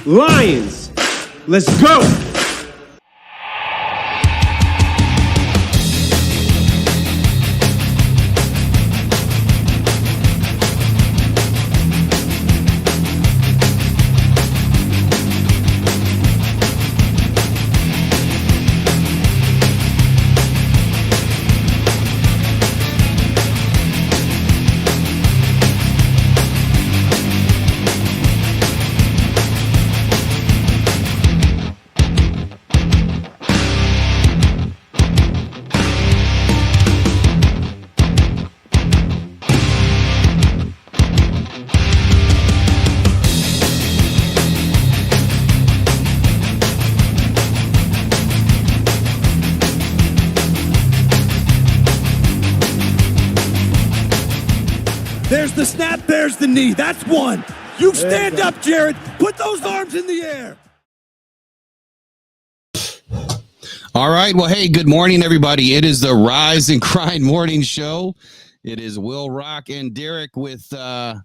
Lions. Let's go. There's the snap, there's the knee. That's one. You stand up, Jared. Put those arms in the air. All right. Well, hey, good morning, everybody. It is the Rise and Grind Morning Show. It is Will Rock and Derek with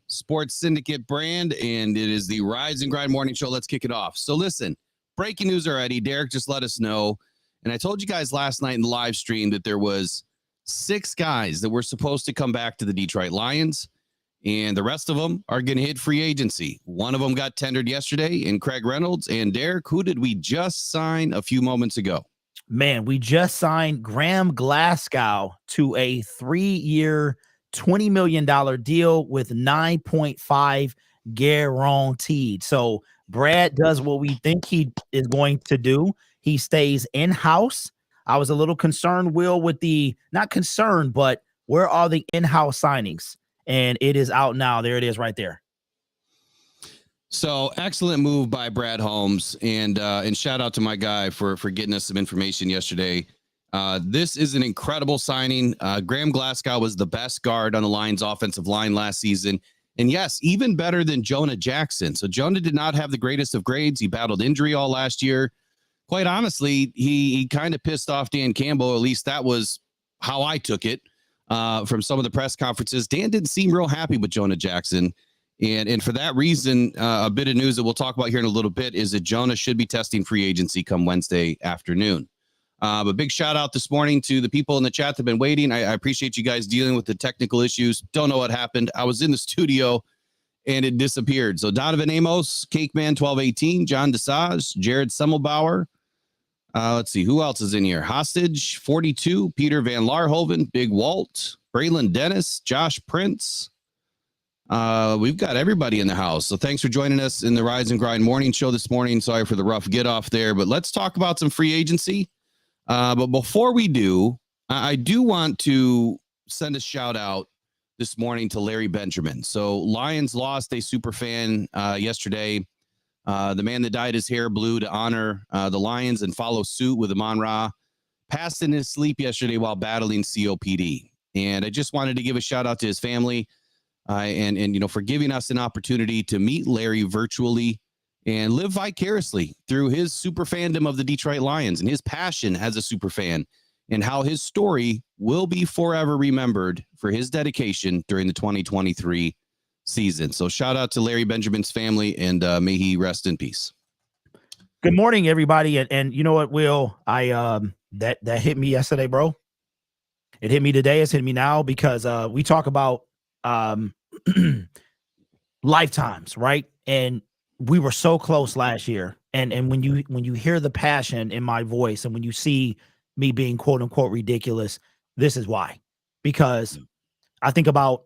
Sports Syndicate brand, and it is the Rise and Grind Morning Show. Let's kick it off. So listen, breaking news already. Derek just let us know, and I told you guys last night in the live stream that there was 6 guys that were supposed to come back to the Detroit Lions, and the rest of them are going to hit free agency. One of them got tendered yesterday in Craig Reynolds. And Derek, who did we just sign a few moments ago? Man, we just signed Graham Glasgow to a 3-year, $20 million deal with 9.5 guaranteed. So Brad does what we think he is going to do. He stays in-house. I was a little concerned, Will, with not concerned, but where are the in-house signings? And it is out now. There it is right there. So excellent move by Brad Holmes, and shout out to my guy for getting us some information yesterday. This is an incredible signing. Graham Glasgow was the best guard on the Lions offensive line last season. And yes, even better than Jonah Jackson. So Jonah did not have the greatest of grades. He battled injury all last year. Quite honestly, he kind of pissed off Dan Campbell. At least that was how I took it. From some of the press conferences, Dan didn't seem real happy with Jonah Jackson. And for that reason, a bit of news that we'll talk about here in a little bit is that Jonah should be testing free agency come Wednesday afternoon. But big shout out this morning to the people in the chat that have been waiting. I appreciate you guys dealing with the technical issues. Don't know what happened. I was in the studio and it disappeared. So Donovan Amos, Cakeman 1218, John DeSage, Jared Semmelbauer. Let's see, who else is in here? Hostage 42, Peter Van Larhoven, Big Walt, Braylon Dennis, Josh Prince. We've got everybody in the house. So thanks for joining us in the Rise and Grind Morning Show this morning. Sorry for the rough get off there, but let's talk about some free agency. But before we do, I do want to send a shout out this morning to Larry Benjamin. So Lions lost a super fan yesterday. The man that dyed his hair blue to honor the Lions and follow suit with Amon-Ra passed in his sleep yesterday while battling COPD. And I just wanted to give a shout out to his family and you know, for giving us an opportunity to meet Larry virtually and live vicariously through his super fandom of the Detroit Lions and his passion as a super fan, and how his story will be forever remembered for his dedication during the 2023 season. So shout out to Larry Benjamin's family, and may he rest in peace. Good morning, everybody. And you know what, Will? That hit me yesterday, bro. It hit me today. It's hit me now because we talk about lifetimes, right? And we were so close last year. And when you hear the passion in my voice, and when you see me being quote unquote ridiculous, this is why. Because I think about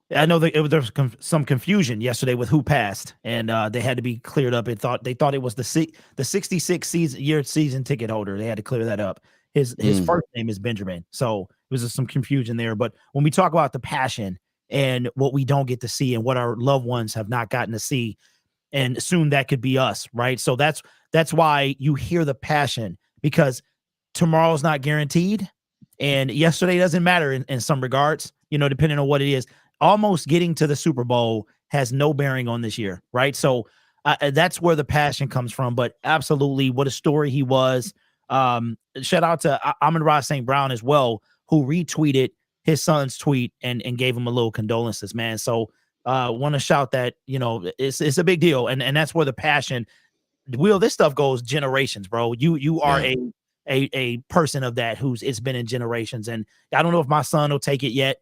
I know that there was some confusion yesterday with who passed, and they had to be cleared up. They thought it was the 66 season ticket holder. They had to clear that up. His first name is Benjamin, so it was some confusion there. But when we talk about the passion and what we don't get to see and what our loved ones have not gotten to see, and soon that could be us, right? So that's why you hear the passion, because tomorrow's not guaranteed, and yesterday doesn't matter in some regards, you know, depending on what it is. Almost getting to the Super Bowl has no bearing on this year, right? So that's where the passion comes from. But absolutely, what a story he was. Shout out to Amon-Ra St. Brown as well, who retweeted his son's tweet and gave him a little condolences, man. So want to shout that, it's a big deal. And that's where the passion, Will, this stuff goes generations, bro. You are a person of that it's been in generations. And I don't know if my son will take it yet.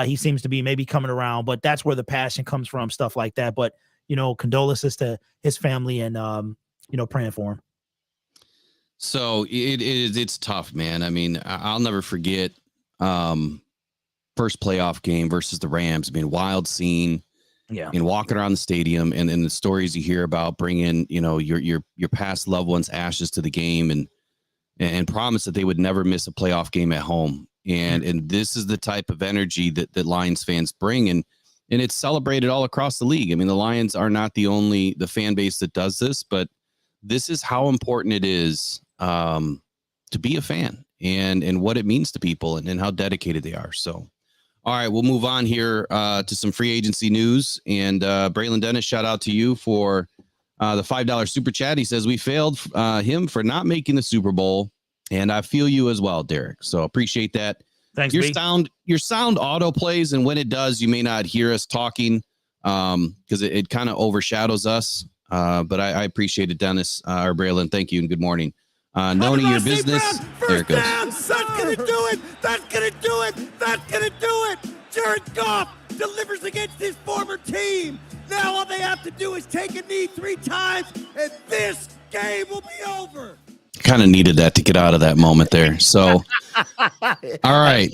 He seems to be maybe coming around, but that's where the passion comes from, stuff like that. But, condolences to his family and, praying for him. So it's tough, man. I mean, I'll never forget first playoff game versus the Rams. I mean, wild scene. Yeah. And walking around the stadium and the stories you hear about bringing, your past loved ones' ashes to the game and promise that they would never miss a playoff game at home. And this is the type of energy that Lions fans bring. And it's celebrated all across the league. I mean, the Lions are not the fan base that does this, but this is how important it is to be a fan and what it means to people and how dedicated they are. So, all right, we'll move on here to some free agency news. And Braylon Dennis, shout out to you for the $5 super chat. He says we failed him for not making the Super Bowl. And I feel you as well, Derek. So appreciate that. Thanks. Your sound auto plays, and when it does, you may not hear us talking because it kind of overshadows us. But I appreciate it, Dennis or Braylon. Thank you and good morning. Knowing your business. There it goes. That's gonna do it. That's gonna do it. That's gonna do it. Jared Goff delivers against his former team. Now all they have to do is take a knee 3 times, and this game will be over. Kind of needed that to get out of that moment there. So, all right.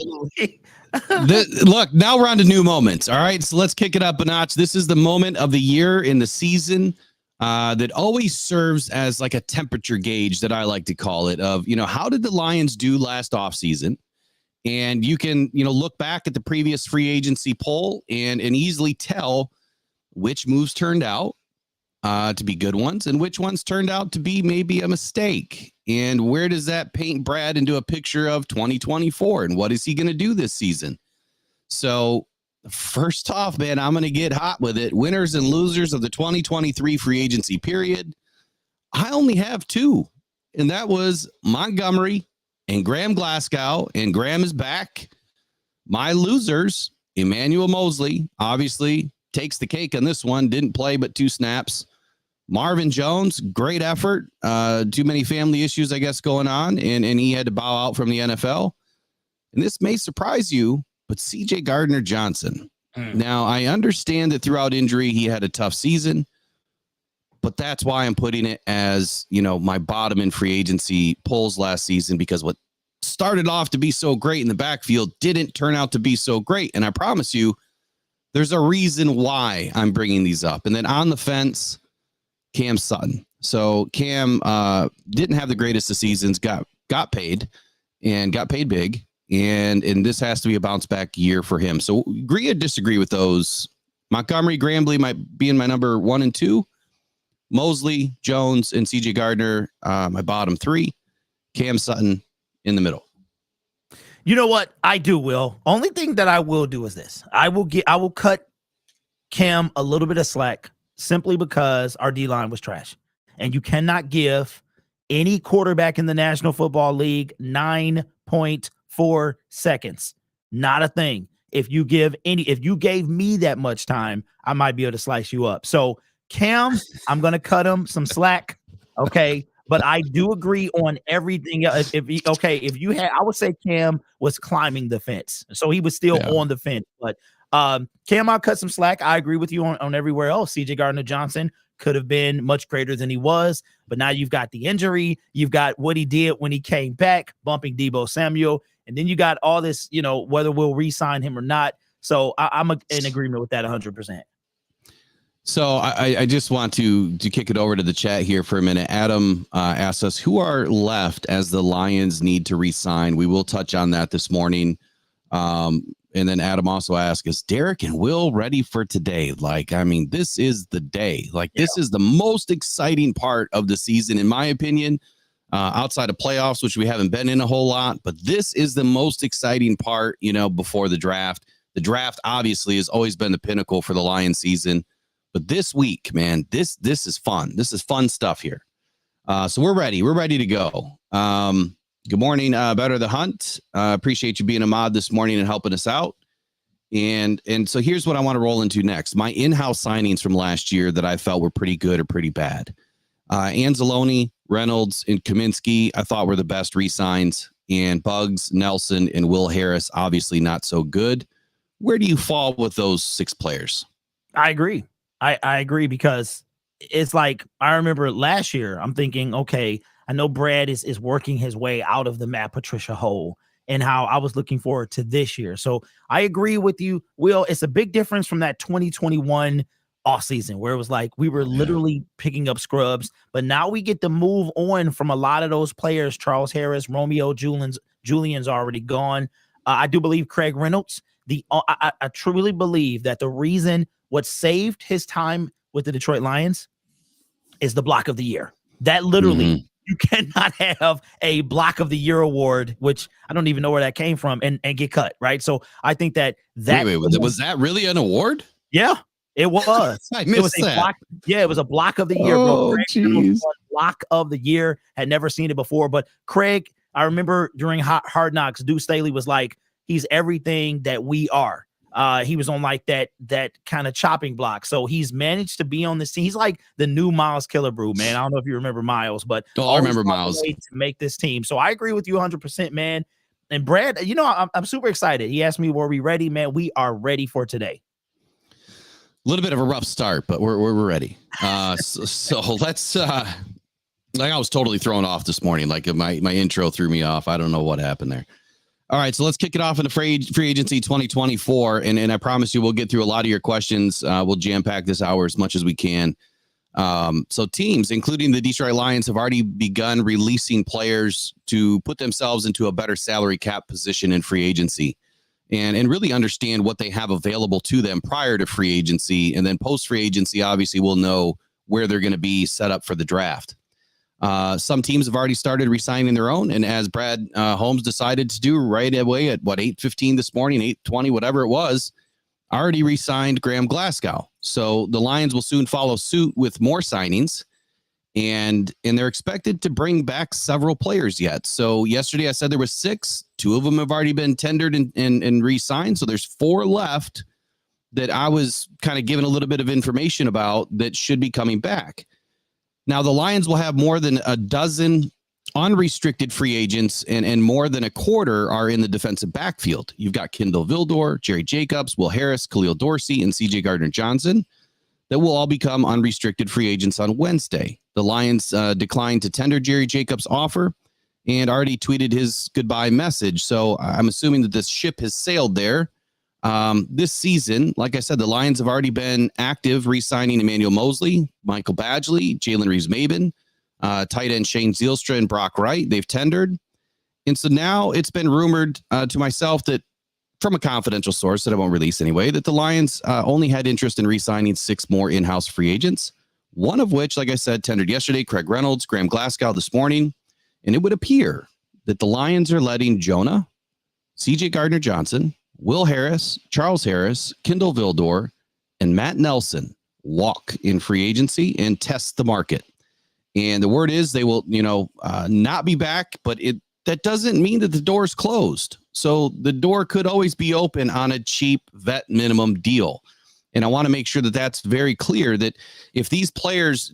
Look, now we're on to new moments. All right. So let's kick it up a notch. This is the moment of the year in the season that always serves as like a temperature gauge that I like to call it of, how did the Lions do last offseason? And you can, look back at the previous free agency poll and easily tell which moves turned out to be good ones and which ones turned out to be maybe a mistake. And where does that paint Brad into a picture of 2024? And what is he going to do this season? So first off, man, I'm going to get hot with it. Winners and losers of the 2023 free agency period. I only have 2, and that was Montgomery and Graham Glasgow, and Graham is back. My losers, Emmanuel Mosley, obviously takes the cake on this one. Didn't play but 2 snaps. Marvin Jones, great effort. Too many family issues, I guess, going on, and he had to bow out from the NFL. And this may surprise you, but C.J. Gardner-Johnson. Now, I understand that throughout injury, he had a tough season, but that's why I'm putting it as, my bottom in free agency polls last season, because what started off to be so great in the backfield didn't turn out to be so great. And I promise you, there's a reason why I'm bringing these up. And then on the fence, Cam Sutton. So Cam didn't have the greatest of seasons, got paid and got paid big. And this has to be a bounce back year for him. So agree or disagree with those. Montgomery, Grambly might be in my number 1 and 2. Mosley, Jones, and CJ Gardner, my bottom 3. Cam Sutton in the middle. You know what? I do, Will. Only thing that I will do is this. I will cut Cam a little bit of slack simply because our D-line was trash. And you cannot give any quarterback in the National Football League 9.4 seconds. Not a thing. If you gave me that much time, I might be able to slice you up. So Cam, I'm going to cut him some slack. Okay. But I do agree on everything. I would say Cam was climbing the fence. So he was still on the fence. But Cam, I'll cut some slack. I agree with you on everywhere else. CJ Gardner-Johnson could have been much greater than he was. But now you've got the injury. You've got what he did when he came back, bumping Deebo Samuel. And then you got all this, whether we'll re-sign him or not. So I'm in agreement with that 100%. So I just want to kick it over to the chat here for a minute. Adam asked us who are left as the Lions need to re-sign. We will touch on that this morning. And then Adam also asked, is Derek and Will ready for today? This is the day. This is the most exciting part of the season, in my opinion, outside of playoffs, which we haven't been in a whole lot. But this is the most exciting part, before the draft. The draft, obviously, has always been the pinnacle for the Lions season. But this week, man, this is fun. This is fun stuff here. So we're ready. We're ready to go. Good morning, Better the Hunt. Appreciate you being a mod this morning and helping us out. And so here's what I want to roll into next. My in-house signings from last year that I felt were pretty good or pretty bad. Anzalone, Reynolds, and Kaminsky, I thought were the best re-signs. And Bugs, Nelson, and Will Harris, obviously not so good. Where do you fall with those 6 players? I agree. I agree because it's like I remember last year, I'm thinking, okay, I know Brad is working his way out of the Matt Patricia hole and how I was looking forward to this year. So I agree with you, Will. It's a big difference from that 2021 offseason where it was like we were literally picking up scrubs, but now we get to move on from a lot of those players. Charles Harris, Romeo Julian's already gone. I do believe Craig Reynolds. I truly believe that the reason what saved his time with the Detroit Lions is the block of the year. That literally you cannot have a block of the year award, which I don't even know where that came from, and get cut, right? So I think that wait, was that really an award? Yeah, it was. I missed that. Block, yeah, it was a block of the year, bro. Jeez. Block of the year. Had never seen it before, but Craig, I remember during Hard Knocks, Deuce Staley was like, he's everything that we are. He was on like that kind of chopping block. So he's managed to be on this team. He's like the new Miles Killebrew, man. I don't know if you remember Miles, but I remember Miles to make this team. So I agree with you 100%, man. And Brad, you know, I'm super excited. He asked me, were we ready, man? We are ready for today. A little bit of a rough start, but we're ready. So let's like I was totally thrown off this morning. Like my intro threw me off. I don't know what happened there. All right, so let's kick it off into free agency 2024, and I promise you we'll get through a lot of your questions. We'll jam-pack this hour as much as we can. So teams, including the Detroit Lions, have already begun releasing players to put themselves into a better salary cap position in free agency and really understand what they have available to them prior to free agency. And then post-free agency, obviously, we'll know where they're going to be set up for the draft. Some teams have already started re-signing their own, and as Brad Holmes decided to do right away at 8:15 this morning, 8:20, whatever it was, already re-signed Graham Glasgow. So the Lions will soon follow suit with more signings, and they're expected to bring back several players yet. So yesterday I said there was 6. 2 of them have already been tendered and re-signed. So there's 4 left that I was kind of given a little bit of information about that should be coming back. Now, the Lions will have more than a dozen unrestricted free agents, and more than a quarter are in the defensive backfield. You've got Kindle Vildor, Jerry Jacobs, Will Harris, Khalil Dorsey, and C.J. Gardner-Johnson that will all become unrestricted free agents on Wednesday. The Lions declined to tender Jerry Jacobs' offer and already tweeted his goodbye message. So I'm assuming that this ship has sailed there. This season, like I said, the Lions have already been active re-signing Emmanuel Mosley, Michael Badgley, Jalen Reeves-Maben, tight end Shane Zielstra, and Brock Wright. They've tendered. And so now it's been rumored to myself that, from a confidential source that I won't release anyway, that the Lions only had interest in re-signing 6 more in-house free agents, one of which, like I said, tendered yesterday, Craig Reynolds, Graham Glasgow this morning. And it would appear that the Lions are letting Jonah, C.J. Gardner-Johnson, Will Harris, Charles Harris, Kindle Vildor, and Matt Nelson walk in free agency and test the market. And the word is they will, not be back, but that doesn't mean that the door is closed. So the door could always be open on a cheap vet minimum deal. And I want to make sure that that's very clear, that if these players,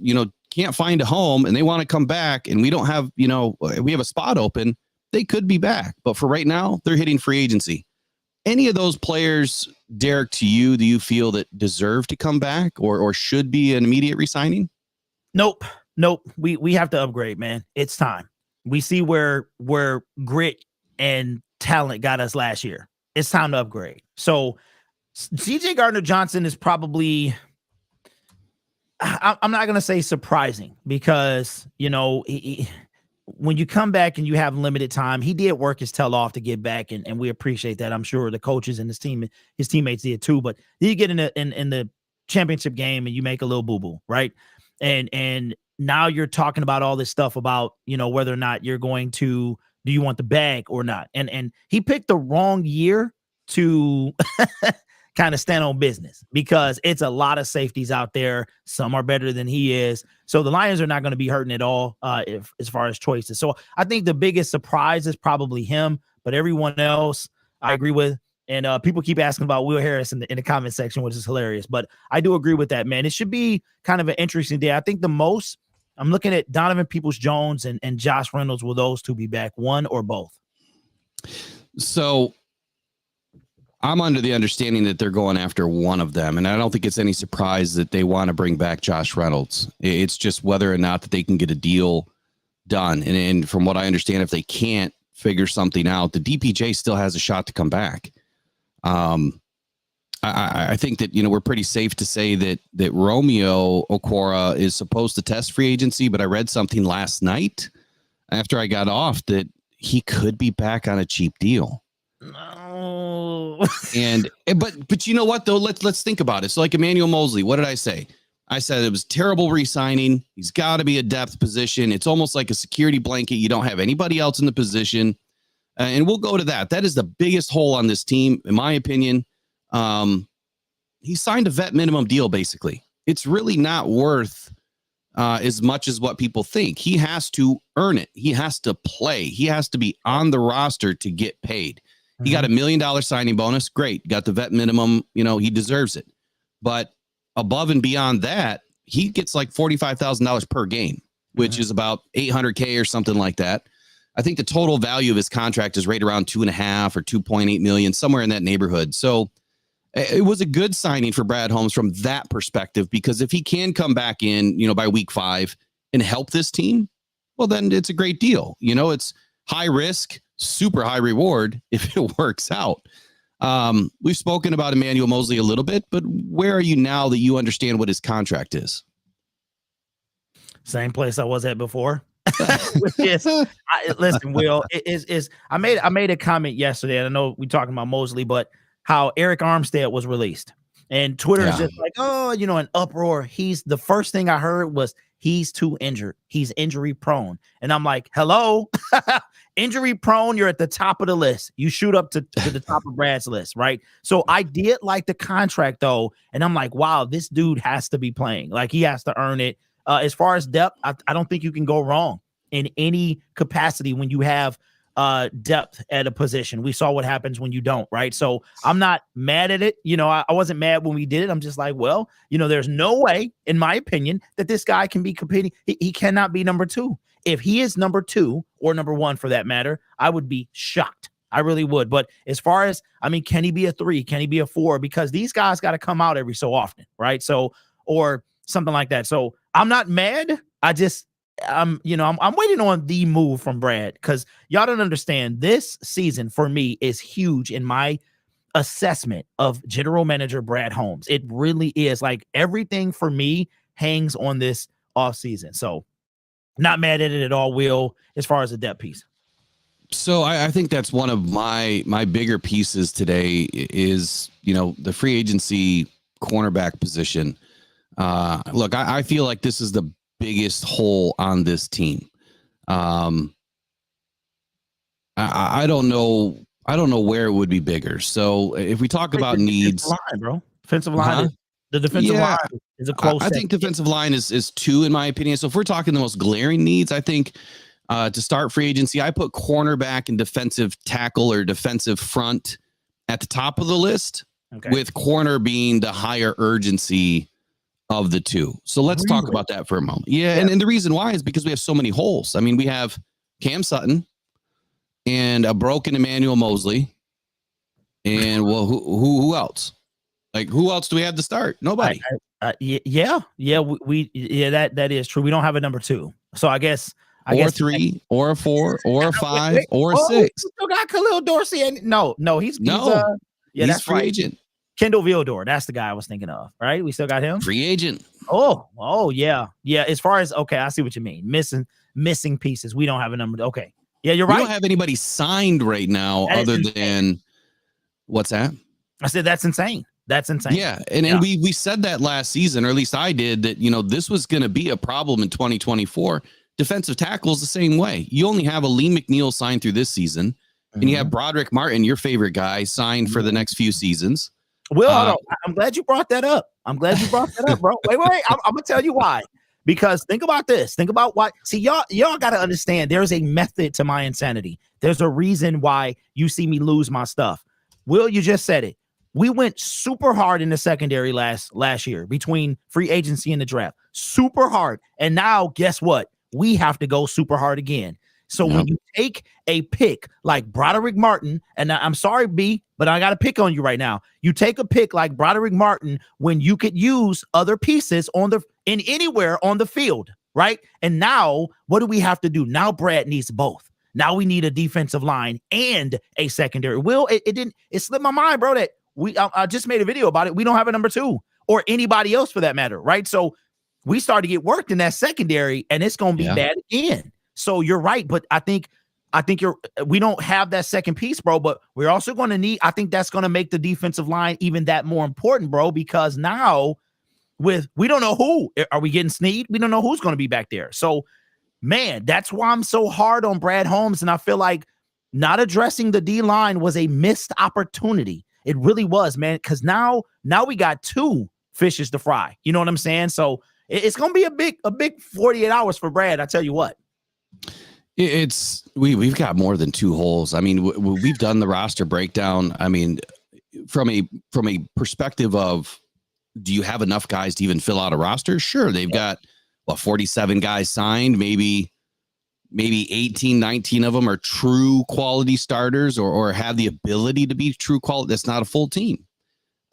can't find a home and they want to come back and we don't have, we have a spot open, they could be back. But for right now, they're hitting free agency. Any of those players, Derek, to you, do you feel that deserve to come back or should be an immediate re-signing? Nope. We have to upgrade, man. It's time. We see where grit and talent got us last year. It's time to upgrade. So C.J. Gardner-Johnson is probably, I'm not going to say surprising because, when you come back and you have limited time, he did work his tail off to get back, and we appreciate that. I'm sure the coaches and his teammates did too. But you get in the championship game and you make a little boo-boo, right? And now you're talking about all this stuff about, whether or not you're going to, do you want the bag or not? And he picked the wrong year to kind of stand on business because it's a lot of safeties out there. Some are better than he is. So the Lions are not going to be hurting at all as far as choices. So I think the biggest surprise is probably him, but everyone else I agree with. And people keep asking about Will Harris in the comment section, which is hilarious. But I do agree with that, man. It should be kind of an interesting day. I think I'm looking at Donovan Peoples-Jones and Josh Reynolds. Will those two be back, one or both? So I'm under the understanding that they're going after one of them. And I don't think it's any surprise that they want to bring back Josh Reynolds. It's just whether or not that they can get a deal done. And from what I understand, if they can't figure something out, the DPJ still has a shot to come back. I think that, we're pretty safe to say that Romeo Okwara is supposed to test free agency, but I read something last night after I got off that he could be back on a cheap deal. No. But you know what though? Let's think about it. So like Emmanuel Mosley, what did I say? I said it was terrible re-signing. He's got to be a depth position. It's almost like a security blanket. You don't have anybody else in the position. And we'll go to that. That is the biggest hole on this team, in my opinion. He signed a vet minimum deal, basically. It's really not worth as much as what people think. He has to earn it. He has to play. He has to be on the roster to get paid. He got $1 million signing bonus. Great. Got the vet minimum. He deserves it. But above and beyond that, he gets like $45,000 per game, which is about $800K or something like that. I think the total value of his contract is right around 2.5 or 2.8 million, somewhere in that neighborhood. So it was a good signing for Brad Holmes from that perspective, because if he can come back in, by week 5 and help this team, well, then it's a great deal. It's high risk, super high reward if it works out. We've spoken about Emmanuel Mosley a little bit, but where are you now that you understand what his contract is? Same place I was at before. Which is, listen, Will, I made a comment yesterday, and I know we're talking about Mosley, but how Eric Armstead was released, and Twitter is just like, an uproar. The first thing I heard was he's too injured. He's injury prone. And I'm like, hello, injury prone. You're at the top of the list. You shoot up to the top of Brad's list, right? So I did like the contract though. And I'm like, wow, this dude has to be playing. Like he has to earn it. As far as depth, I don't think you can go wrong in any capacity when you have depth at a position. We saw what happens when you don't, right? So I'm not mad at it. I wasn't mad when we did it. I'm just like, well, there's no way, in my opinion, that this guy can be competing. He cannot be number 2. If he is number 2 or number 1 for that matter, I would be shocked. I really would. But as far as, can he be a 3? Can he be a 4? Because these guys got to come out every so often, right? So, or something like that. So I'm not mad. I'm waiting on the move from Brad, because y'all don't understand. This season for me is huge in my assessment of general manager Brad Holmes. It really is. Like everything for me hangs on this offseason. So not mad at it at all, Will, as far as the depth piece. So I think that's one of my bigger pieces today is, the free agency cornerback position. Look, I feel like this is the biggest hole on this team. I don't know where it would be bigger. So if we talk about needs, line, bro, defensive line, the defensive line is a close. I think defensive line is 2 in my opinion. So if we're talking the most glaring needs, I think to start free agency, I put cornerback and defensive tackle or defensive front at the top of the list, with corner being the higher urgency of the 2. So let's talk about that for a moment. Yeah. And the reason why is because we have so many holes. We have Cam Sutton and a broken Emmanuel Mosley. And well, who else? Like who else do we have to start? Nobody. That is true. We don't have a number 2. So I guess 3 or a 4 or a 5 or a 6. We still got Khalil Dorsey, and he's free agent. Kendall Vildor, that's the guy I was thinking of, right? We still got him. Free agent. Oh, yeah. As far as I see what you mean. Missing pieces. We don't have a number. Okay, yeah, you're right. We don't have anybody signed right now other than what's that? I said that's insane. That's insane. Yeah, and we said that last season, or at least I did, that this was going to be a problem in 2024. Defensive tackles the same way. You only have a Lee McNeil signed through this season, and you have Broderick Martin, your favorite guy, signed for the next few seasons. Will, I'm glad you brought that up. Bro. Wait. I'm gonna tell you why. Because think about this. Think about why. See, y'all got to understand. There's a method to my insanity. There's a reason why you see me lose my stuff. Will, you just said it. We went super hard in the secondary last year between free agency and the draft. Super hard. And now, guess what? We have to go super hard again. So when you take a pick like Broderick Martin, and I'm sorry, B, but I got to pick on you right now. You take a pick like Broderick Martin when you could use other pieces in anywhere on the field, right? And now, what do we have to do? Now Brad needs both. Now we need a defensive line and a secondary. Will, it slipped my mind, bro, that I just made a video about it. We don't have a number 2 or anybody else for that matter, right? So we start to get worked in that secondary, and it's going to be bad again. So you're right, but I think we don't have that second piece, bro, but we're also going to need, I think that's going to make the defensive line even that more important, bro, because now we don't know who. Are we getting Snead? We don't know who's going to be back there. So, man, that's why I'm so hard on Brad Holmes, and I feel like not addressing the D-line was a missed opportunity. It really was, man, because now we got 2 fishes to fry. You know what I'm saying? So it's going to be a big 48 hours for Brad, I tell you what. We've got more than 2 holes. I mean, we've done the roster breakdown. I mean, from a perspective of, do you have enough guys to even fill out a roster? Sure. They've got 47 guys signed, maybe 18, 19 of them are true quality starters or have the ability to be true quality. That's not a full team.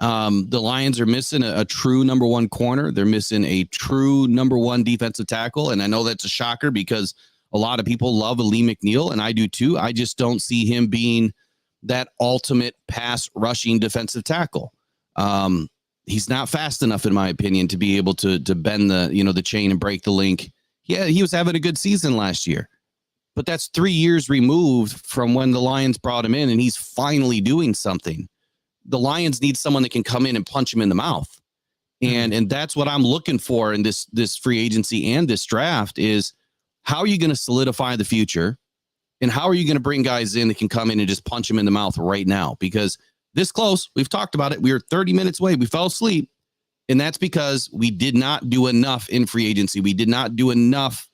The Lions are missing a true number 1 corner. They're missing a true number 1 defensive tackle. And I know that's a shocker because a lot of people love Lee McNeil, and I do too. I just don't see him being that ultimate pass rushing defensive tackle. He's not fast enough, in my opinion, to be able to bend the chain and break the link. Yeah, he was having a good season last year, but that's 3 years removed from when the Lions brought him in, and he's finally doing something. The Lions need someone that can come in and punch him in the mouth. And that's what I'm looking for in this free agency and this draft is, how are you going to solidify the future? And how are you going to bring guys in that can come in and just punch him in the mouth right now? Because this close, we've talked about it. We were 30 minutes away. We fell asleep. And that's because we did not do enough in free agency. We did not do enough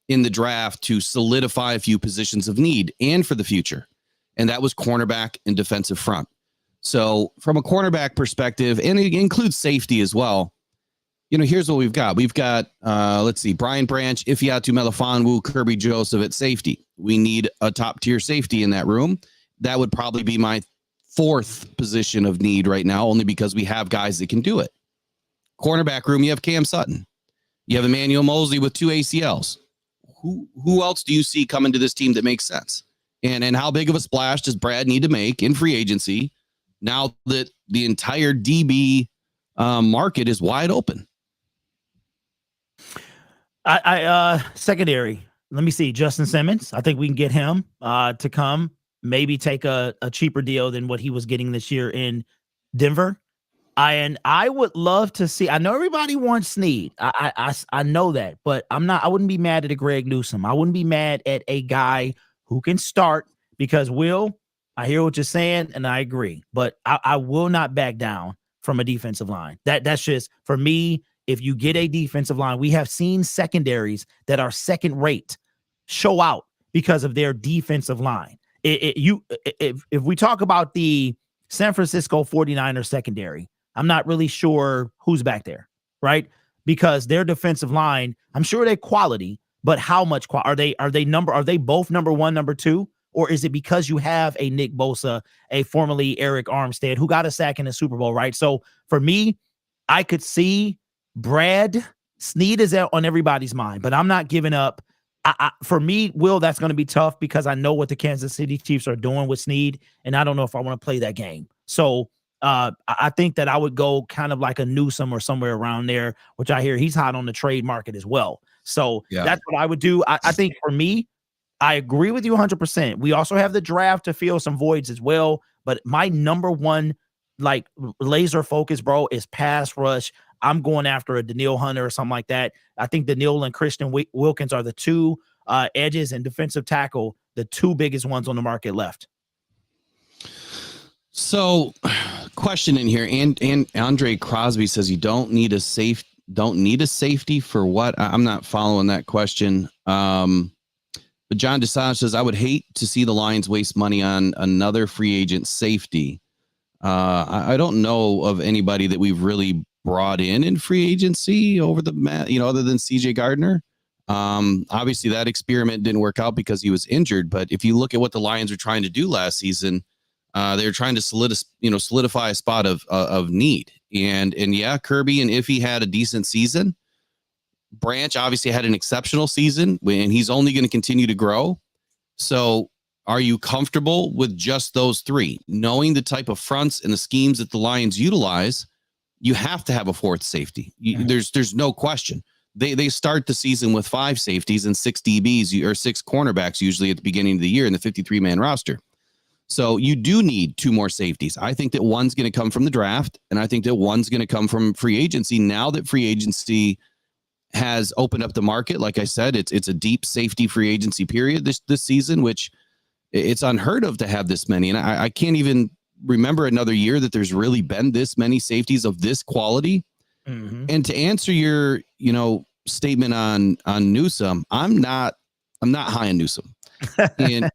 in the draft to solidify a few positions of need and for the future. And that was cornerback and defensive front. So from a cornerback perspective, and it includes safety as well, here's what we've got. We've got, let's see, Brian Branch, Ifeatu Melifonwu, Kirby Joseph at safety. We need a top-tier safety in that room. That would probably be my 4th position of need right now, only because we have guys that can do it. Cornerback room, you have Cam Sutton. You have Emmanuel Mosley with 2 ACLs. Who else do you see coming to this team that makes sense? And how big of a splash does Brad need to make in free agency now that the entire DB market is wide open? Secondary. Let me see. Justin Simmons. I think we can get him to come, maybe take a cheaper deal than what he was getting this year in Denver. And I would love to see. I know everybody wants Snead. I know that, but I wouldn't be mad at a Greg Newsome. I wouldn't be mad at a guy who can start because I hear what you're saying and I agree, but I will not back down from a defensive line. That's just for me. If you get a defensive line, we have seen secondaries that are second rate show out because of their defensive line. If we talk about the San Francisco 49ers secondary, I'm not really sure who's back there, right? Because their defensive line, I'm sure they're quality, but how much are they both number 1, number 2? Or is it because you have a Nick Bosa, a formerly Eric Armstead, who got a sack in the Super Bowl, right? So for me, I could see Brad Snead is out on everybody's mind, but I'm not giving up. For me, Will, that's going to be tough because I know what the Kansas City Chiefs are doing with Snead, and I don't know if I want to play that game. So I think that I would go kind of like a Newsome or somewhere around there, which I hear he's hot on the trade market as well. So that's what I would do. I think for me, I agree with you 100%. We also have the draft to fill some voids as well, but my number 1 like laser focus, bro, is pass rush. I'm going after a Daniil Hunter or something like that. I think Daniil and Christian Wilkins are the 2 edges and defensive tackle, the 2 biggest ones on the market left. So, question in here, and Andre Crosby says you don't need a safety for what? I'm not following that question. But John DeSange says I would hate to see the Lions waste money on another free agent safety. I don't know of anybody that we've really brought in free agency over the other than CJ Gardner. Obviously that experiment didn't work out because he was injured. But if you look at what the Lions were trying to do last season, they were trying to solidify a spot of need. And yeah, Kirby and Iffy had a decent season. Branch obviously had an exceptional season, and he's only going to continue to grow. So are you comfortable with just those three? Knowing the type of fronts and the schemes that the Lions utilize, you have to have a fourth safety. There's no question. They start the season with 5 safeties and 6 DBs or 6 cornerbacks usually at the beginning of the year in the 53-man roster. So you do need 2 more safeties. I think that one's going to come from the draft, and I think that one's going to come from free agency. Now that free agency has opened up the market, like I said, it's a deep safety free agency period this season, which it's unheard of to have this many. And I can't even remember another year that there's really been this many safeties of this quality. Mm-hmm. And to answer your, statement on Newsome, I'm not high on Newsome. And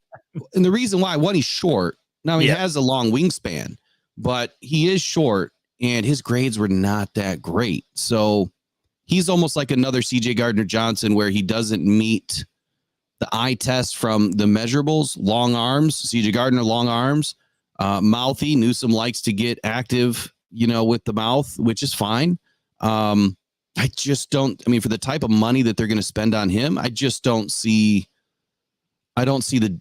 the reason why, one, he's short. Now he has a long wingspan, but he is short and his grades were not that great. So he's almost like another CJ Gardner-Johnson where he doesn't meet the eye test from the measurables. Long arms, CJ Gardner, long arms, mouthy. Newsome likes to get active, with the mouth, which is fine. I just don't, for the type of money that they're going to spend on him, I don't see the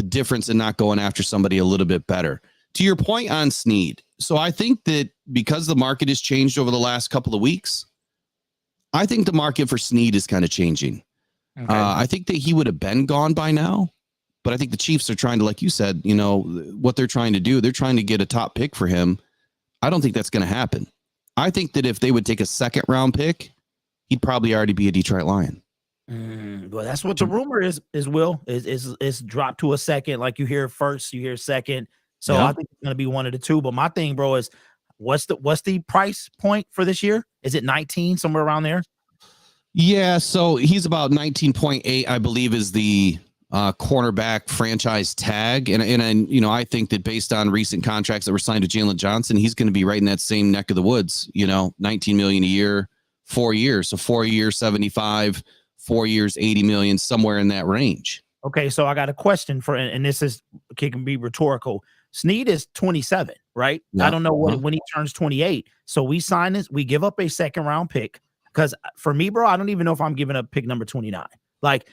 difference in not going after somebody a little bit better. To your point on Snead. So I think that because the market has changed over the last couple of weeks, I think the market for Snead is kind of changing. Okay. I think that he would have been gone by now, but I think the Chiefs are trying to, like you said, what they're trying to do, they're trying to get a top pick for him. I don't think that's going to happen. I think that if they would take a 2nd round pick, he'd probably already be a Detroit Lion. Well, that's what the rumor is Will, is dropped to a 2nd. Like you hear 1st, you hear 2nd. So I think it's going to be one of the 2. But my thing, bro, is what's the price point for this year? Is it 19, somewhere around there? Yeah, so he's about 19.8, I believe, is the cornerback franchise tag. And I think that based on recent contracts that were signed with Jalen Johnson, he's going to be right in that same neck of the woods, $19 million a year, 4 years. So 4 years, 75, 4 years, 80 million, somewhere in that range. Okay. So I got a question and this can be rhetorical. Snead is 27, right? Yeah. I don't know when he turns 28. So we sign this, we give up a 2nd round pick. Because for me, bro, I don't even know if I'm giving up pick number 29. Like,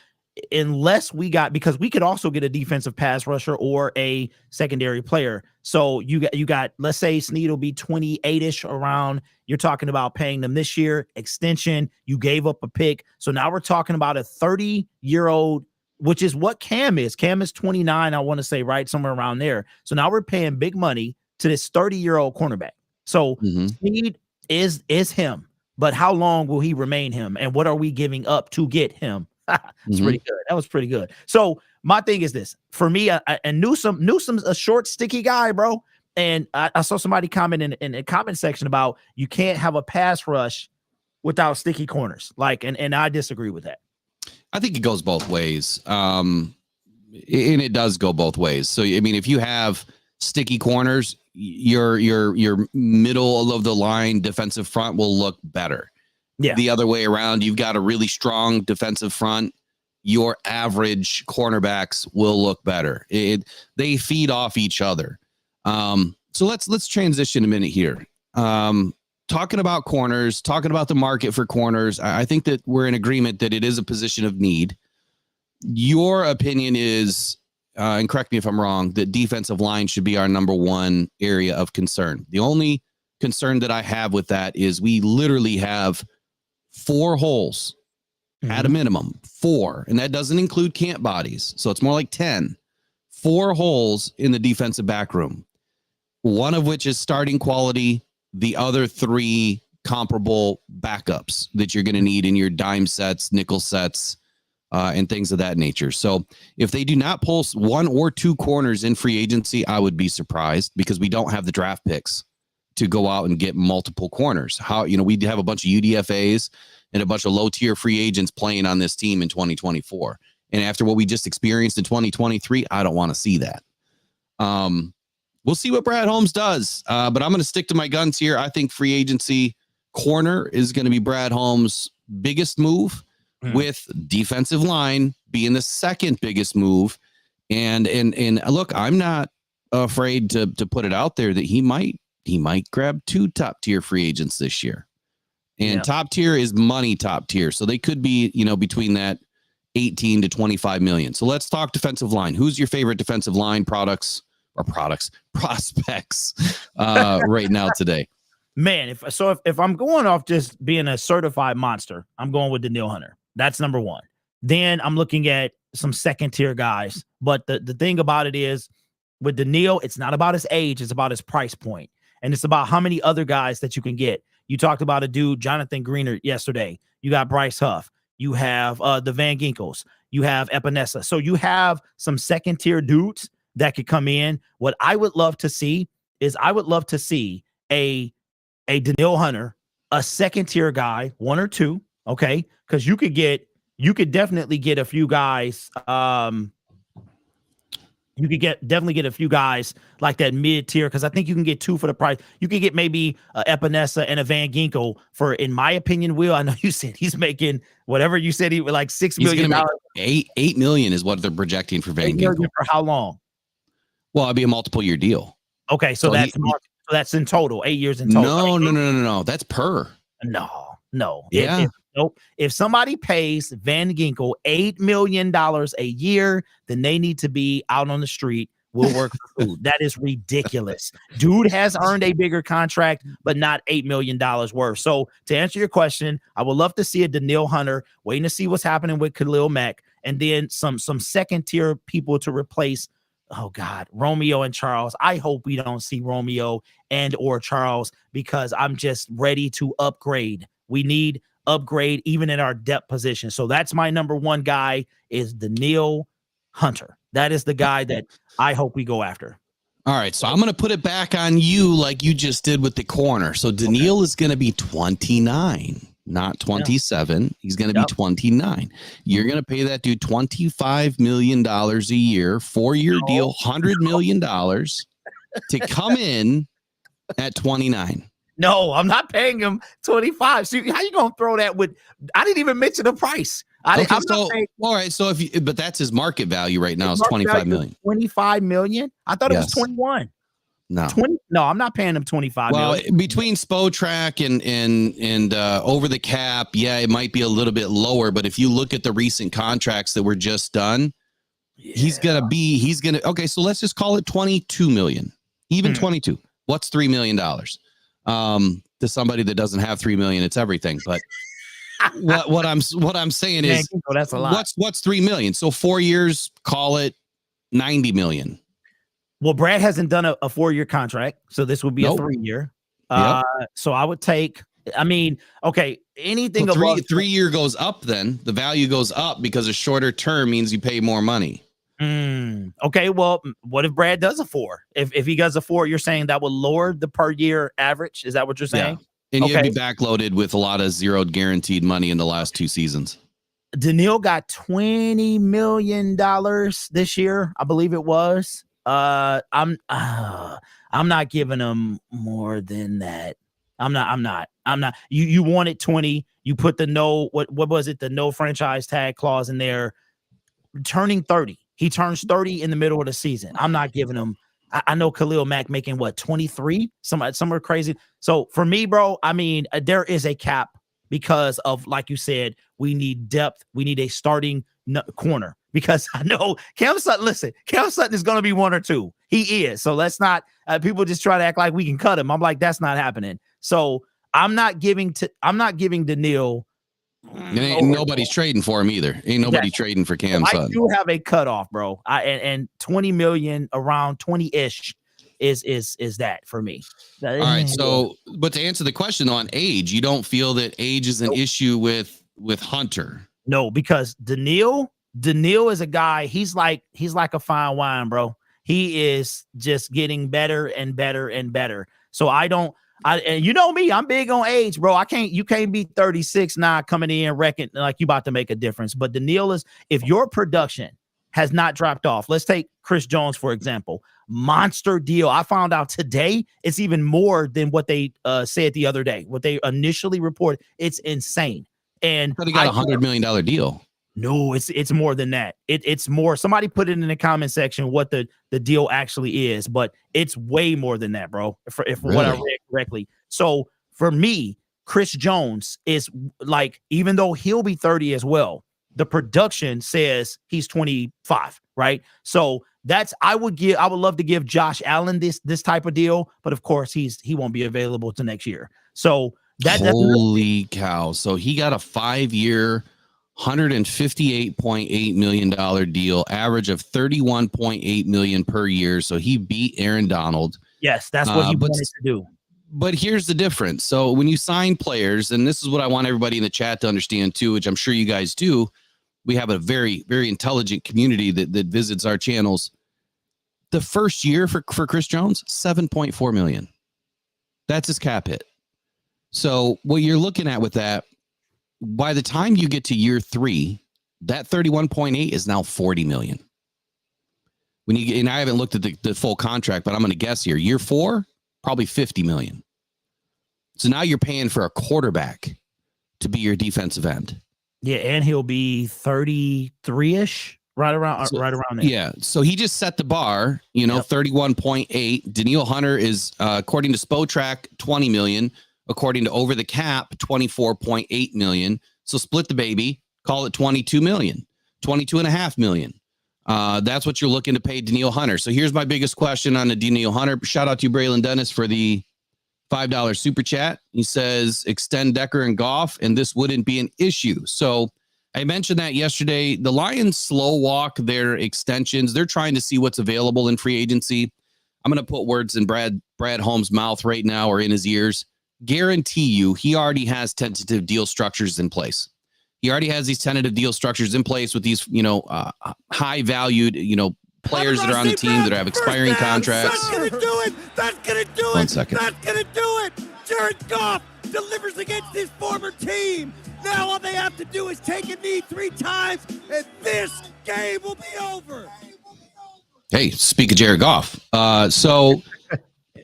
unless because we could also get a defensive pass rusher or a secondary player. So you got, let's say Snead will be 28-ish around. You're talking about paying them this year, extension. You gave up a pick. So now we're talking about a 30-year-old, which is what Cam is. Cam is 29, I want to say, right? Somewhere around there. So now we're paying big money to this 30-year-old cornerback. So Snead is him. But how long will he remain him? And what are we giving up to get him? It's pretty good. That was pretty good. So my thing is this. For me, and Newsome's a short, sticky guy, bro. And I saw somebody comment in the comment section about you can't have a pass rush without sticky corners. Like, and I disagree with that. I think it goes both ways. And it does go both ways. So, if you have sticky corners, your middle of the line defensive front will look better. Yeah. The other way around, you've got a really strong defensive front, your average cornerbacks will look better. They feed off each other. So let's transition a minute here. Talking about corners, talking about the market for corners, I think that we're in agreement that it is a position of need. Your opinion is, and correct me if I'm wrong, that defensive line should be our number 1 area of concern. The only concern that I have with that is we literally have 4 holes at a minimum, 4, and that doesn't include camp bodies. So it's more like 10, 4 holes in the defensive back room, one of which is starting quality, the other 3 comparable backups that you're going to need in your dime sets, nickel sets, and things of that nature. So if they do not pull 1 or 2 corners in free agency, I would be surprised because we don't have the draft picks to go out and get multiple corners. We have a bunch of UDFAs and a bunch of low tier free agents playing on this team in 2024. And after what we just experienced in 2023, I don't want to see that. We'll see what Brad Holmes does. But I'm going to stick to my guns here. I think free agency corner is going to be Brad Holmes' biggest move, with defensive line being the second biggest move. And look, I'm not afraid to put it out there that he might grab 2 top tier free agents this year. And top tier is money top tier. So they could be, between that 18 to 25 million. So let's talk defensive line. Who's your favorite defensive line prospects right now today? Man, if I'm going off just being a certified monster, I'm going with Danielle Hunter. That's number one. Then I'm looking at some second tier guys. But the thing about it is, with Danielle, it's not about his age, it's about his price point. And it's about how many other guys that you can get. You talked about a dude, Jonathan Greener, yesterday. You got Bryce Huff. You have the Van Ginkels. You have Epinesa. So you have some second tier dudes that could come in. What I would love to see is a Danielle Hunter, a second tier guy, 1 or 2. Okay. Because you could definitely get a few guys. You could definitely get a few guys like that mid tier, because I think you can get 2 for the price. You could get maybe Epinesa and a Van Ginkel for, in my opinion, Will. I know you said he's making whatever you said he was like $6 million. $8 million is what they're projecting for Van Ginkel. For how long? Well, it'd be a multiple year deal. Okay, so that's in total, 8 years in total. No. That's per. No. Yeah. If somebody pays Van Ginkel $8 million a year, then they need to be out on the street. We'll work for food. That is ridiculous. Dude has earned a bigger contract, but not $8 million worth. So to answer your question, I would love to see a Danielle Hunter, waiting to see what's happening with Khalil Mack, and then some second tier people to replace. Oh God, Romeo and Charles. I hope we don't see Romeo and or Charles, because I'm just ready to upgrade. We need upgrade even in our depth position. So that's my number one guy, is Danielle Hunter. That is the guy that I hope we go after. All right, so I'm going to put it back on you like you just did with the corner. So Danielle is going to be 29, not 27. Yeah. He's going to be 29. You're going to pay that dude $25 million a year, 4-year deal, $100 million to come in at 29. No, I'm not paying him 25. See, how you gonna throw that with? I didn't even mention the price. All right. So but that's his market value right now is 25 million. 25 million? I thought it was 21. No, 20. No, I'm not paying him 25 million. Between Spotrac and over the cap, it might be a little bit lower. But if you look at the recent contracts that were just done, he's gonna. Okay, so let's just call it 22 million, even 22. What's $3 million? To somebody that doesn't have 3 million, it's everything. But what I'm saying is, that's a lot. What's 3 million? So 4 years, call it 90 million. Well, Brad hasn't done a 4-year contract, so this would be a 3-year. So I would take. I mean, okay, anything so above 3-year goes up. Then the value goes up because a shorter term means you pay more money. Okay, well, what if Brad does a 4? If he does a 4, you're saying that will lower the per year average? Is that what you're saying? Yeah. And you'd be backloaded with a lot of zeroed guaranteed money in the last 2 seasons. Danielle got $20 million this year, I believe it was. I'm not giving him more than that. I'm not. You wanted 20. You put the what was it? The no franchise tag clause in there. Turning 30. He turns 30 in the middle of the season. I'm not giving him. I know Khalil Mack making 23, somewhere crazy. So for me, bro, I mean, there is a cap because of, like you said, we need depth. We need a starting corner, because I know Cam Sutton. Listen, Cam Sutton is going to be 1 or 2. He is. So let's not. People just try to act like we can cut him. I'm like, that's not happening. So I'm not giving Danielle. Nobody's trading for him either. Ain't nobody trading for Cam Sutton. I do have a cutoff, bro. And 20 million, around 20-ish is that for me. All right. So, but to answer the question on age, you don't feel that age is an issue with Hunter? No, because Danielle is a guy. He's like a fine wine, bro. He is just getting better and better and better. So and you know me, I'm big on age, bro. You can't be 36 now coming in wrecking like you about to make a difference. But Danielle is, if your production has not dropped off. Let's take Chris Jones, for example. Monster deal. I found out today it's even more than what they said the other day. What they initially reported, it's insane. And But he got $100 million deal. No, it's more than that. It's more. Somebody put it in the comment section what the deal actually is, but it's way more than that, bro. If Really? what I read correctly. So for me, Chris Jones is like, even though he'll be 30 as well, the production says he's 25, right? So I would love to give Josh Allen this type of deal, but of course he won't be available to next year. So holy cow. So he got a 5-year, $158.8 million deal, average of $31.8 million per year. So he beat Aaron Donald. Yes, that's what he wanted to do. But here's the difference. So when you sign players, and this is what I want everybody in the chat to understand too, which I'm sure you guys do, we have a very, very intelligent community that visits our channels. The first year for Chris Jones, $7.4 million. That's his cap hit. So what you're looking at with that, by the time you get to year 3, that 31.8 is now 40 million. And I haven't looked at the full contract, but I'm going to guess here. Year 4, probably 50 million. So now you're paying for a quarterback to be your defensive end. Yeah, and he'll be 33-ish, right around there. Yeah, so he just set the bar, 31.8. Danielle Hunter is, according to Spotrac, 20 million. According to Over the Cap, 24.8 million. So split the baby, call it 22 million, 22.5 million. That's what you're looking to pay Danielle Hunter. So here's my biggest question on the Danielle Hunter. Shout out to Braylon Dennis for the $5 super chat. He says, extend Decker and Goff, and this wouldn't be an issue. So I mentioned that yesterday. The Lions slow walk their extensions. They're trying to see what's available in free agency. I'm going to put words in Brad Holmes' mouth right now, or in his ears. Guarantee you he already has tentative deal structures in place. He already has these tentative deal structures in place with these, high valued, players that are on the team that have expiring contracts. That's going to do it. That's going to do it. 1 second. That's going to do it. Jared Goff delivers against his former team. Now all they have to do is take a knee 3 times, and this game will be over. Hey, speak of Jared Goff.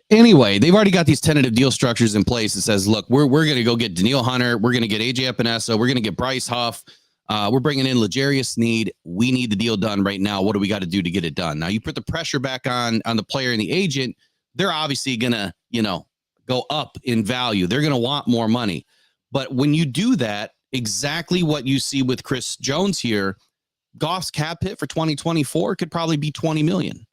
Anyway, they've already got these tentative deal structures in place. It says, look, we're going to go get Danielle Hunter. We're going to get AJ Epinesa. We're going to get Bryce Huff. We're bringing in L'Jarius Sneed. We need the deal done right now. What do we got to do to get it done? Now, you put the pressure back on the player and the agent. They're obviously going to, go up in value. They're going to want more money. But when you do that, exactly what you see with Chris Jones here, Goff's cap hit for 2024 could probably be 20 million.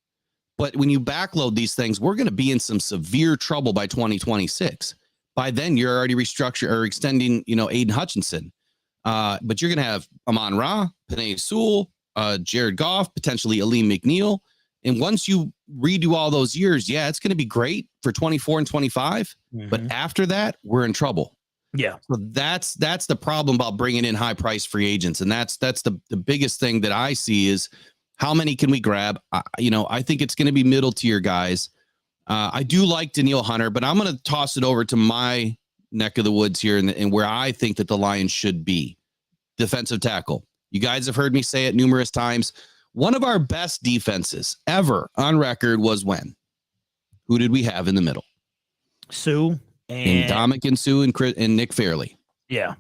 But when you backload these things, we're going to be in some severe trouble by 2026. By then, you're already restructuring or extending, Aiden Hutchinson. But you're going to have Amon-Ra, Penei Sewell, Jared Goff, potentially Aleem McNeil. And once you redo all those years, yeah, it's going to be great for 24 and 25. Mm-hmm. But after that, we're in trouble. Yeah. So that's the problem about bringing in high price free agents. And that's the biggest thing that I see is, how many can we grab? I think it's going to be middle tier guys. I do like Danielle Hunter, but I'm going to toss it over to my neck of the woods here and where I think that the Lions should be. Defensive tackle. You guys have heard me say it numerous times. One of our best defenses ever on record was when? Who did we have in the middle? Sue and Ndamukong Suh and Nick Fairley. Yeah.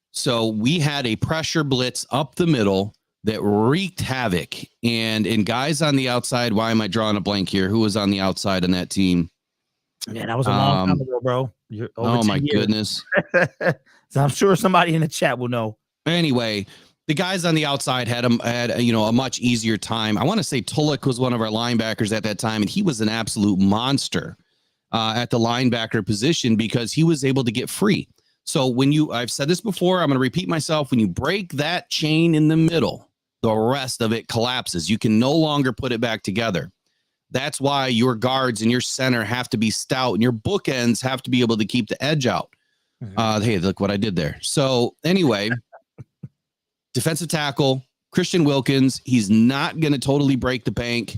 So we had a pressure blitz up the middle that wreaked havoc. And guys on the outside, why am I drawing a blank here? Who was on the outside on that team? Man, that was a long time ago, bro. Oh, my goodness. So I'm sure somebody in the chat will know. Anyway, the guys on the outside had a much easier time. I want to say Tulloch was one of our linebackers at that time, and he was an absolute monster at the linebacker position because he was able to get free. So I've said this before, I'm going to repeat myself. When you break that chain in the middle, the rest of it collapses. You can no longer put it back together. That's why your guards and your center have to be stout and your bookends have to be able to keep the edge out. Mm-hmm. Hey, look what I did there. So anyway, defensive tackle, Christian Wilkins, he's not going to totally break the bank.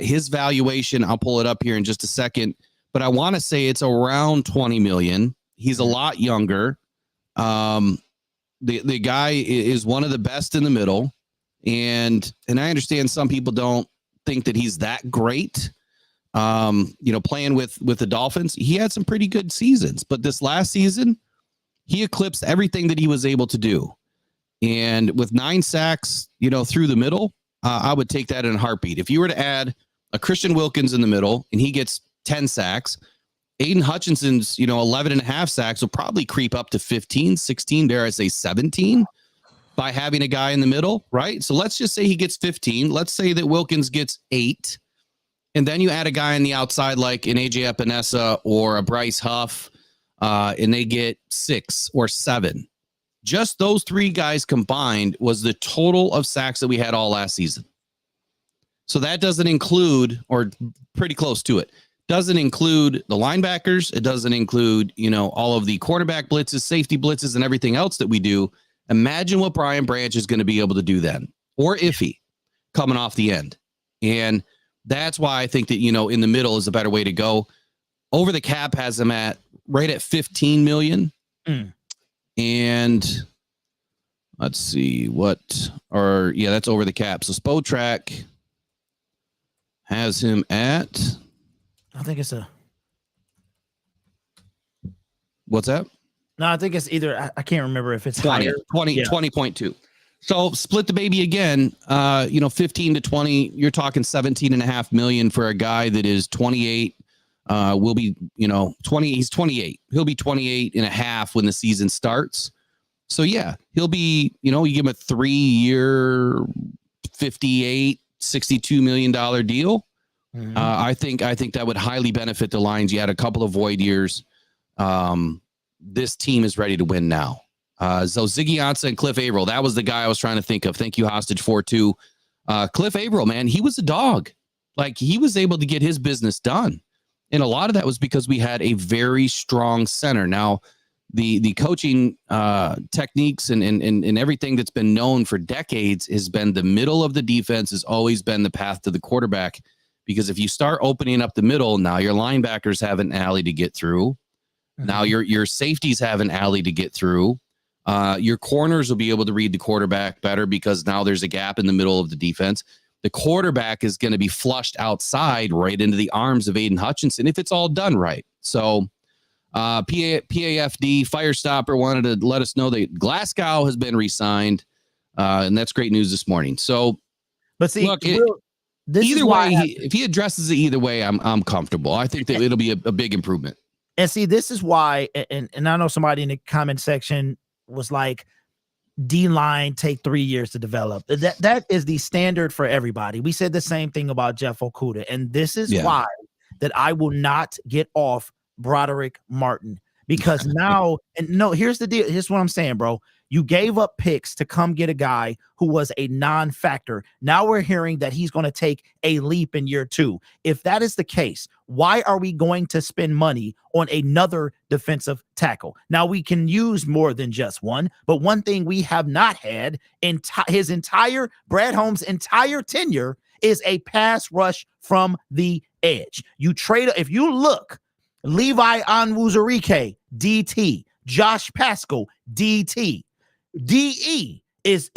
His valuation, I'll pull it up here in just a second, but I want to say it's around 20 million. He's a lot younger. The guy is one of the best in the middle. And I understand some people don't think that he's that great. Playing with the Dolphins, he had some pretty good seasons, but this last season, he eclipsed everything that he was able to do. And with 9 sacks, through the middle, I would take that in a heartbeat. If you were to add a Christian Wilkins in the middle and he gets 10 sacks, Aiden Hutchinson's, 11 and a half sacks will probably creep up to 15, 16, dare I say 17 by having a guy in the middle, right? So let's just say he gets 15. Let's say that Wilkins gets 8. And then you add a guy on the outside like an AJ Epinesa or a Bryce Huff, and they get 6 or 7. Just those 3 guys combined was the total of sacks that we had all last season. So that doesn't include, or pretty close to it, doesn't include the linebackers. It doesn't include, all of the quarterback blitzes, safety blitzes, and everything else that we do. Imagine what Brian Branch is going to be able to do then, or Iffy coming off the end. And that's why I think that, in the middle is a better way to go. Over the cap has him right at 15 million. And let's see that's over the cap. So Spotrac has him at, I think it's what's that? No, I think it's either, I can't remember if it's 20.2. So split the baby again, 15 to 20, you're talking 17.5 million for a guy that is 28. Will be, 20, he's 28. He'll be 28 and a half when the season starts. So yeah, he'll be, you give him a 3-year, 62 million deal. Mm-hmm. I think that would highly benefit the Lions. You had a couple of void years. This team is ready to win now. So Ziggy Ansah and Cliff Averill, that was the guy I was trying to think of. Thank you, Hostage 4-2. Cliff Averill, man, he was a dog. Like, he was able to get his business done. And a lot of that was because we had a very strong center. Now, the coaching techniques and everything that's been known for decades has been the middle of the defense has always been the path to the quarterback. Because if you start opening up the middle, now your linebackers have an alley to get through. Mm-hmm. Now your safeties have an alley to get through. Your corners will be able to read the quarterback better because now there's a gap in the middle of the defense. The quarterback is going to be flushed outside right into the arms of Aiden Hutchinson if it's all done right. So PAFD Firestopper wanted to let us know that Glasgow has been re-signed, and that's great news this morning. So, but see, look, either way, if he addresses it either way, I'm comfortable. I think that it'll be a big improvement. And see, this is why, and I know somebody in the comment section was like, D-line take 3 years to develop. That is the standard for everybody. We said the same thing about Jeff Okudah, and this is why that I will not get off Broderick Martin, because now, and no, here's the deal. Here's what I'm saying, bro. You gave up picks to come get a guy who was a non-factor. Now we're hearing that he's going to take a leap in year 2. If that is the case, why are we going to spend money on another defensive tackle? Now, we can use more than just one, but one thing we have not had in his entire, Brad Holmes' entire tenure is a pass rush from the edge. You trade, if you look, Levi Onwuzurike, DT, Josh Pascal, DT. DE is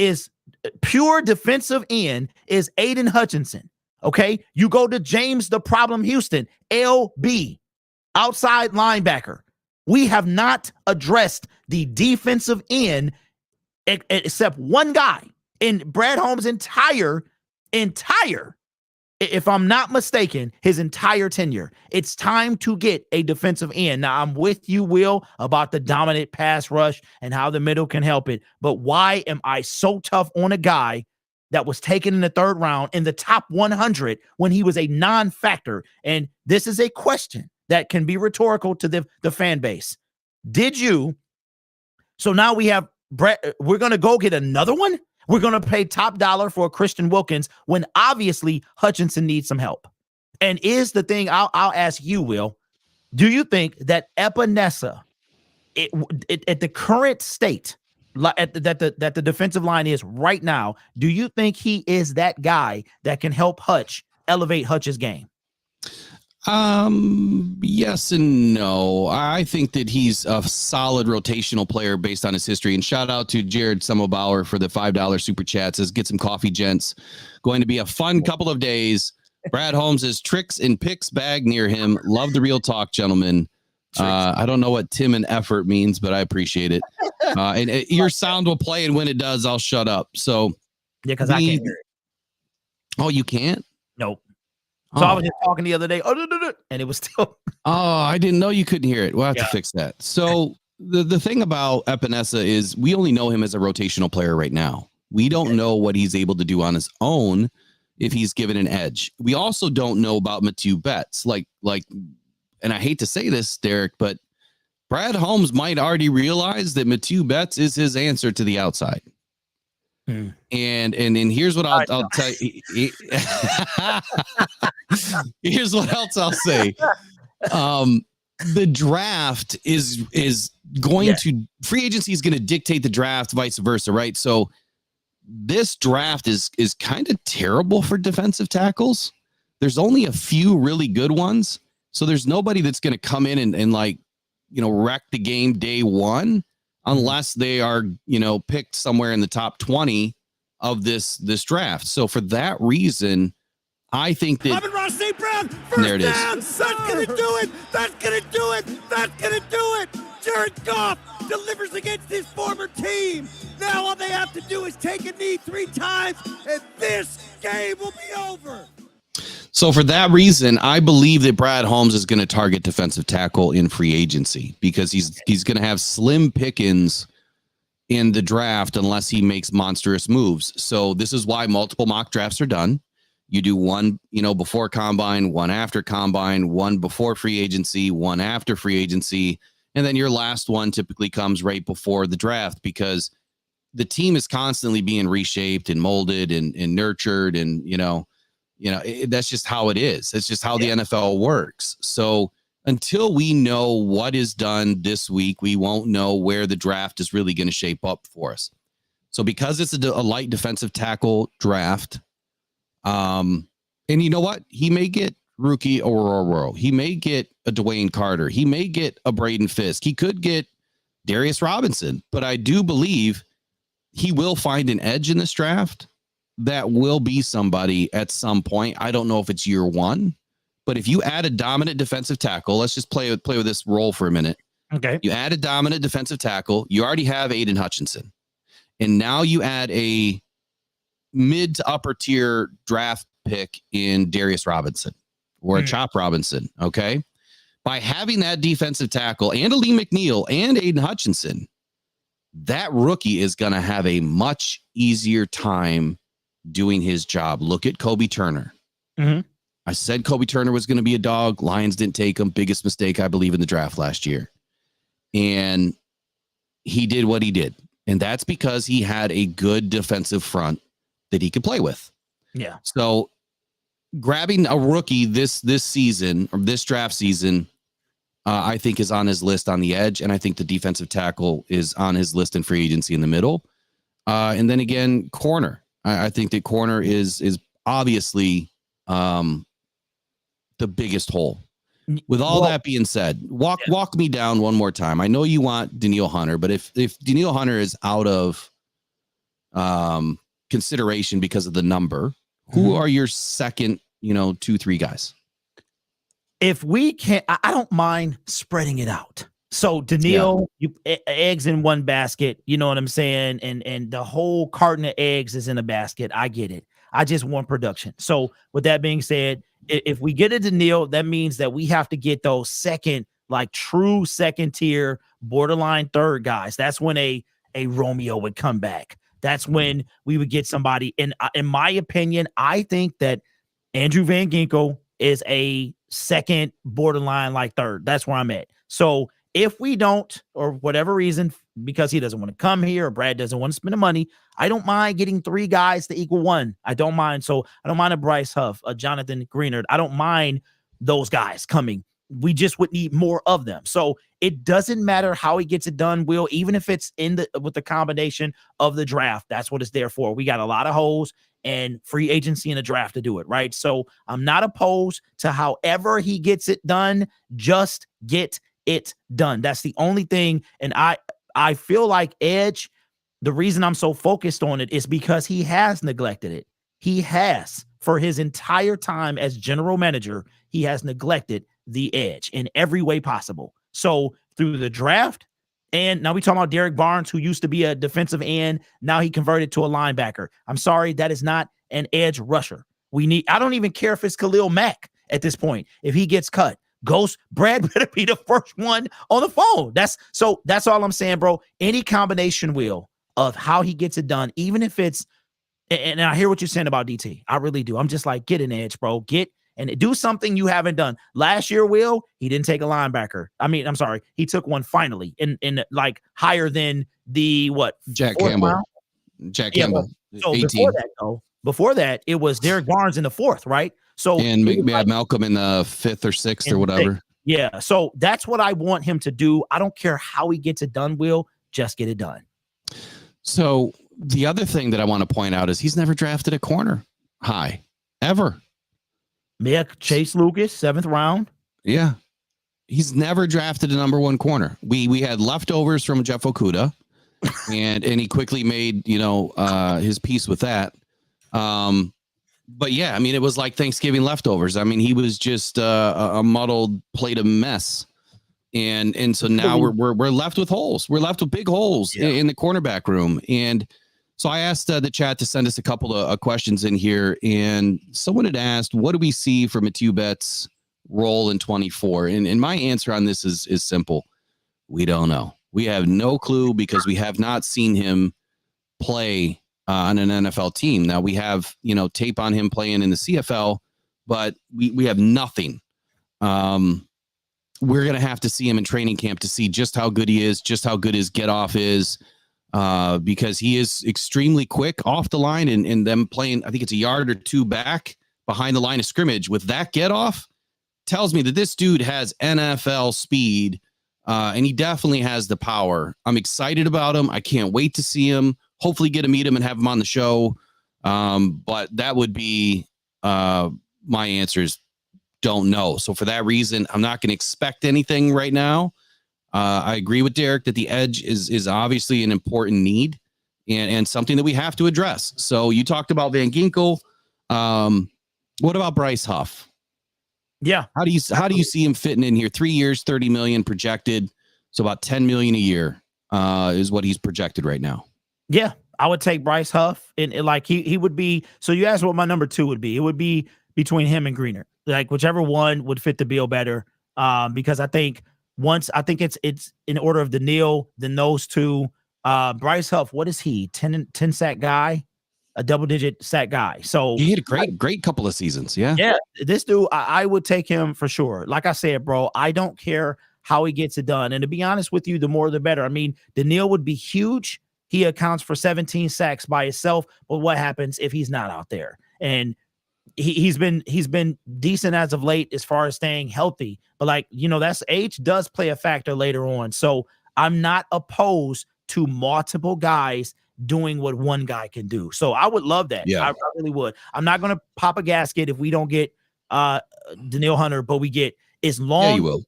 pure defensive end is Aiden Hutchinson. Okay. You go to James the Problem Houston, LB, outside linebacker. We have not addressed the defensive end except one guy in Brad Holmes' entire, if I'm not mistaken, his entire tenure. It's time to get a defensive end. Now, I'm with you, Will, about the dominant pass rush and how the middle can help it. But why am I so tough on a guy that was taken in the 3rd round in the top 100 when he was a non-factor? And this is a question that can be rhetorical to the fan base. Did you? So now we have Brett. We're going to go get another one. We're going to pay top dollar for Christian Wilkins when obviously Hutchinson needs some help. And is the thing I'll ask you, Will, do you think that Epinesa, at the current state that the defensive line is right now, do you think he is that guy that can help Hutch elevate Hutch's game? Yes and no. I think that he's a solid rotational player based on his history. And shout out to Jared Summelbauer for the $5 super chat. Says, get some coffee, gents. Going to be a fun couple of days. Brad Holmes' tricks and picks bag near him. Love the real talk, gentlemen. I don't know what Tim and effort means, but I appreciate it. Your sound will play, and when it does, I'll shut up. So yeah, because I can't hear it. Oh, you can't? Nope. So I was just talking the other day, and it was still. Oh, I didn't know you couldn't hear it. We'll have to fix that. So the thing about Epinesa is we only know him as a rotational player right now. We don't know what he's able to do on his own if he's given an edge. We also don't know about Mathieu Betts. Like, and I hate to say this, Derek, but Brad Holmes might already realize that Mathieu Betts is his answer to the outside. And here's what I'll tell you. Here's what else I'll say. The draft is going to free agency is going to dictate the draft, vice versa, right? So this draft is kind of terrible for defensive tackles. There's only a few really good ones. So there's nobody that's going to come in and like, wreck the game day one unless they are, picked somewhere in the top 20 of this draft. So for that reason, I think that Ross St. Brown, first there it is. down. That's gonna do it. That's gonna do it. That's gonna do it. Jared Goff delivers against his former team. Now all they have to do is take a knee 3 times, and this game will be over. So for that reason, I believe that Brad Holmes is going to target defensive tackle in free agency because he's going to have slim pickings in the draft unless he makes monstrous moves. So this is why multiple mock drafts are done. You do one, before combine, one after combine, one before free agency, one after free agency, and then your last one typically comes right before the draft because the team is constantly being reshaped and molded and nurtured and that's just how it is. It's just how the NFL works. So until we know what is done this week, we won't know where the draft is really going to shape up for us. So because it's a light defensive tackle draft, and you know what? He may get rookie Aurora. He may get a Dwayne Carter. He may get a Braden Fisk. He could get Darius Robinson. But I do believe he will find an edge in this draft. That will be somebody at some point. I don't know if it's year one, but if you add a dominant defensive tackle, let's just play with this role for a minute. Okay. You add a dominant defensive tackle. You already have Aiden Hutchinson. And now you add a mid to upper tier draft pick in Darius Robinson or a Chop Robinson. Okay. By having that defensive tackle and a Lee McNeil and Aiden Hutchinson, that rookie is going to have a much easier time doing his job. Look at Kobe Turner. I said Kobe Turner was going to be a dog. Lions didn't take him. Biggest mistake, I believe, in the draft last year. And he did what he did. And that's because he had a good defensive front that he could play with. Yeah. So grabbing a rookie this season or this draft season, I think is on his list on the edge. And I think the defensive tackle is on his list in free agency in the middle. And then again, corner. I think that corner is obviously the biggest hole. With all that being said, walk me down one more time. I know you want Danielle Hunter, but if Danielle Hunter is out of consideration because of the number, who are your second, 2-3 guys? If we can't, I don't mind spreading it out. So Danielle, you eggs in one basket, you know what I'm saying? And the whole carton of eggs is in a basket. I get it. I just want production. So with that being said, if we get a Danielle, that means that we have to get those true second tier, borderline third guys. That's when a Romeo would come back. That's when we would get somebody. In my opinion, I think that Andrew Van Ginkel is a second borderline third. That's where I'm at. So if we don't, or whatever reason, because he doesn't want to come here or Brad doesn't want to spend the money, I don't mind getting 3 guys to equal 1. I don't mind. So I don't mind a Bryce Huff, a Jonathan Greenard. I don't mind those guys coming. We just would need more of them. So it doesn't matter how he gets it done, Will, even if it's with the combination of the draft. That's what it's there for. We got a lot of holes, and free agency and a draft to do it, right? So I'm not opposed to however he gets it done. Just get it done. That's the only thing. And I feel like Edge, the reason I'm so focused on it is because he has neglected it. He has, for his entire time as general manager, he has neglected the edge in every way possible. So through the draft, and now we talking about Derek Barnes, who used to be a defensive end. Now he converted to a linebacker. I'm sorry, that is not an edge rusher. I don't even care if it's Khalil Mack at this point. If he gets cut, Brad better be the first one on the phone. That's all I'm saying, bro. Any combination will of how he gets it done, even if it's, and I hear what you're saying about DT. I really do. I'm just like, get an edge, bro. Get and do something you haven't done. Last year, Will, he didn't take a linebacker. I'm sorry. He took one finally in like higher than the Jack Campbell. Round? Jack Campbell. So before that, it was Derek Barnes in the 4th, right? So and we had Malcolm in the 5th or 6th or whatever. Yeah. So that's what I want him to do. I don't care how he gets it done, Will. Just get it done. So the other thing that I want to point out is he's never drafted a corner high ever. Chase Lucas, 7th round. Yeah. He's never drafted a number 1 corner. We had leftovers from Jeff Okuda and he quickly made, his peace with that. But yeah, I mean, it was like Thanksgiving leftovers. I mean, he was just a muddled plate of mess. And so now we're left with holes. We're left with big holes in the cornerback room. And so I asked the chat to send us a couple of questions in here, and someone had asked, what do we see for Mathieu Betts' role in 24? And my answer on this is simple. We don't know. We have no clue because we have not seen him play on an NFL team. Now we have, tape on him playing in the CFL, but we have nothing. We're going to have to see him in training camp to see just how good he is, just how good his get off is. Because he is extremely quick off the line and them playing, I think it's a yard or 2 back behind the line of scrimmage with that get off tells me that this dude has NFL speed and he definitely has the power. I'm excited about him. I can't wait to see him, hopefully get to meet him and have him on the show. But that would be my answers. Don't know. So for that reason, I'm not going to expect anything right now. I agree with Derek that the edge is obviously an important need and something that we have to address. So you talked about Van Ginkel. What about Bryce Huff? Yeah. How do you see him fitting in here? 3 years, 30 million projected. So about 10 million a year is what he's projected right now. Yeah. I would take Bryce Huff and like he would be. So you asked what my number 2 would be. It would be between him and Greener, like whichever one would fit the bill better. Because I think it's in order of Daniil, then those 2. Bryce Huff, what is he? 10 sack guy, a double-digit sack guy. So he had a great couple of seasons. Yeah. Yeah. This dude, I would take him for sure. Like I said, bro, I don't care how he gets it done. And to be honest with you, the more the better. I mean, Daniil would be huge. He accounts for 17 sacks by himself. But what happens if he's not out there? And he's been decent as of late as far as staying healthy, but that's age does play a factor later on. So I'm not opposed to multiple guys doing what one guy can do. So I would love that. Yeah. I really would. I'm not going to pop a gasket if we don't get Daniil Hunter, but we get as long. Yeah, you will.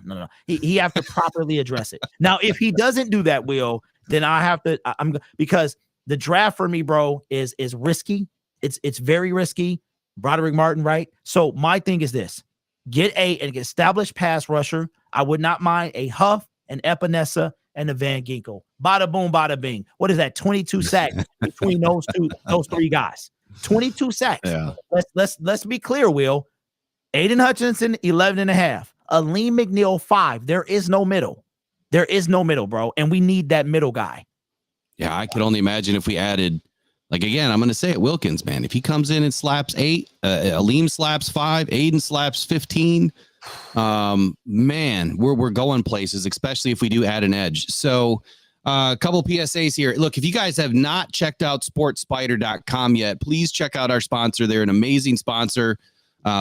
No. He have to properly address it. Now, if he doesn't do that, Will, then I have to. Because the draft for me, bro, is risky. It's very risky. Broderick Martin, right? So my thing is this: get an established pass rusher. I would not mind a Huff, an Epinesa, and a Van Ginkel. Bada boom, bada bing. What is that? 22 sacks between those 3 guys. 22 sacks. Yeah. Let's be clear, Will. Aiden Hutchinson, 11.5. Aleem McNeil, 5. There is no middle. There is no middle, bro. And we need that middle guy. Yeah, I can only imagine if we added. Like, again, I'm going to say it, Wilkins, man. If he comes in and slaps 8, Aleem slaps 5, Aiden slaps 15, man, we're going places, especially if we do add an edge. So a couple PSAs here. Look, if you guys have not checked out sportspider.com yet, please check out our sponsor. They're an amazing sponsor.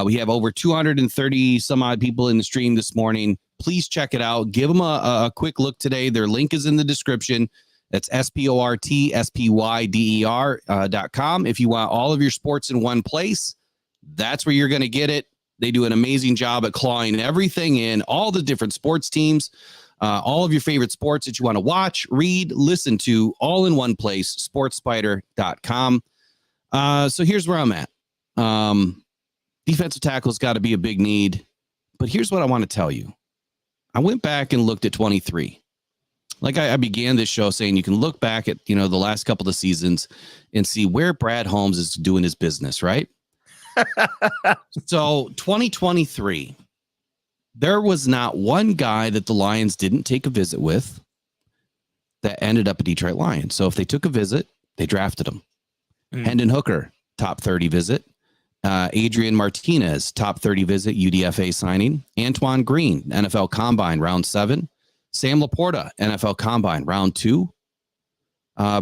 We have over 230 some odd people in the stream this morning. Please check it out. Give them a quick look today. Their link is in the description. That's sportspyder.com. If you want all of your sports in one place, that's where you're going to get it. They do an amazing job at clawing everything in, all the different sports teams, all of your favorite sports that you want to watch, read, listen to, all in one place, sportspyder.com. So here's where I'm at. Defensive tackle's got to be a big need. But here's what I want to tell you. I went back and looked at 23. Like I began this show saying you can look back at, the last couple of seasons and see where Brad Holmes is doing his business, right? So 2023, there was not one guy that the Lions didn't take a visit with that ended up a Detroit Lion. So if they took a visit, they drafted him. Hendon Hooker, top 30 visit. Adrian Martinez, top 30 visit, UDFA signing. Antoine Green, NFL Combine, round 7. Sam Laporta, NFL Combine, round 2.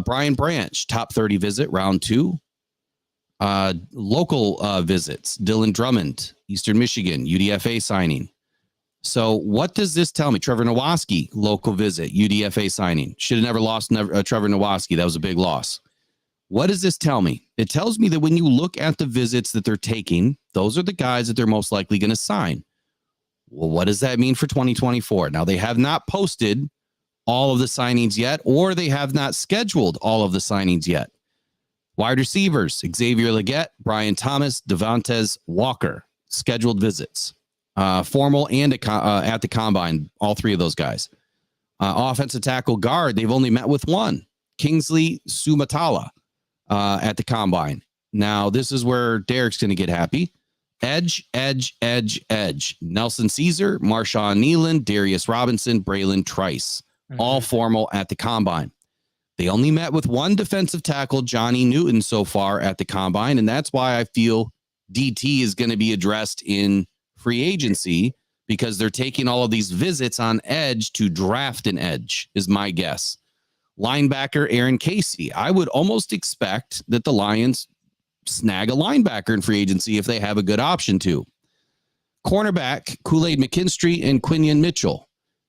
Brian Branch, top 30 visit, round 2. Local visits, Dylan Drummond, Eastern Michigan, UDFA signing. So what does this tell me? Trevor Nowaski, local visit, UDFA signing. Should have never lost Trevor Nowaski. That was a big loss. What does this tell me? It tells me that when you look at the visits that they're taking, those are the guys that they're most likely going to sign. Well, what does that mean for 2024? Now, they have not posted all of the signings yet, or they have not scheduled all of the signings yet. Wide receivers, Xavier Legette, Brian Thomas, Devontae Walker, scheduled visits. Formal and at the Combine, all three of those guys. Offensive tackle guard, they've only met with one. Kingsley Sumatala at the Combine. Now, this is where Derek's going to get happy. Edge. Nelson Caesar, Marshawn Nealon, Darius Robinson, Braylon Trice. All formal at the Combine. They only met with one defensive tackle, Johnny Newton, so far at the Combine, and that's why I feel DT is going to be addressed in free agency, because they're taking all of these visits on edge to draft an edge, is my guess. Linebacker Aaron Casey. I would almost expect that the Lions snag a linebacker in free agency if they have a good option to. Cornerback, Kool-Aid McKinstry and Quinion Mitchell.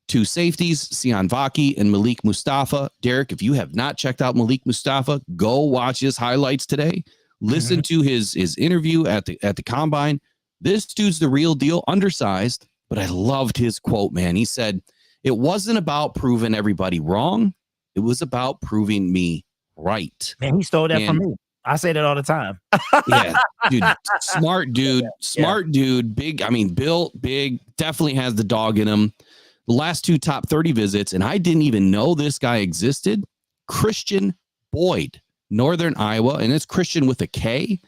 2 safeties, Sian Vaki and Malik Mustafa. Derek, if you have not checked out Malik Mustafa, go watch his highlights today. Listen to his interview at the Combine. This dude's the real deal, undersized, but I loved his quote, man. He said, it wasn't about proving everybody wrong. It was about proving me right. Man, he stole that from me. I say that all the time. Yeah, dude, smart dude, dude, big. I mean, built big, definitely has the dog in him. The last 2 top 30 visits, and I didn't even know this guy existed. Christian Boyd, Northern Iowa, and it's Christian with a K.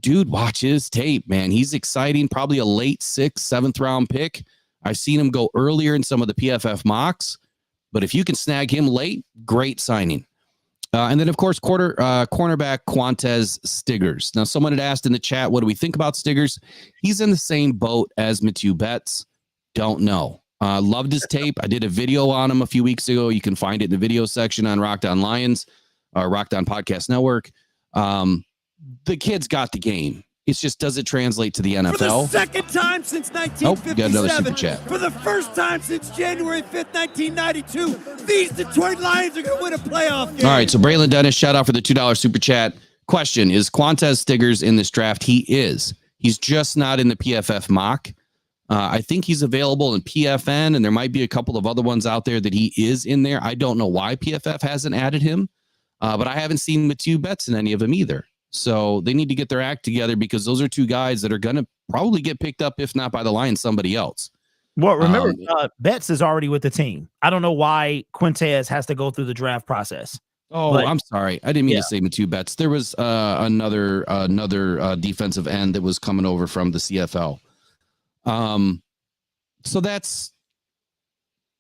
Dude, watch his tape, man. He's exciting. Probably a late 6th, 7th round pick. I've seen him go earlier in some of the PFF mocks, but if you can snag him late, great signing. And then, of course, cornerback Quantez Stiggers. Now, someone had asked in the chat, what do we think about Stiggers? He's in the same boat as Matthew Betts. Don't know. Loved his tape. I did a video on him a few weeks ago. You can find it in the video section on Rocked On Lions, or Rocked On Podcast Network. The kid's got the game. It's just, does it translate to the NFL? For the second time since 1957. Got another super chat. For the first time since January 5th, 1992, these Detroit Lions are going to win a playoff game. All right, so Braylon Dennis, shout out for the $2 super chat. Question, is Quantez Stiggers in this draft? He is. He's just not in the PFF mock. I think he's available in PFN, and there might be a couple of other ones out there that he is in there. I don't know why PFF hasn't added him, but I haven't seen Matthew Betts in any of them either. So they need to get their act together, because those are 2 guys that are going to probably get picked up, if not by the Lions, somebody else. Well, remember, Betts is already with the team. I don't know why Quintez has to go through the draft process. Oh, but I'm sorry. I didn't mean to say Matthew Betts. There was another defensive end that was coming over from the CFL. So that's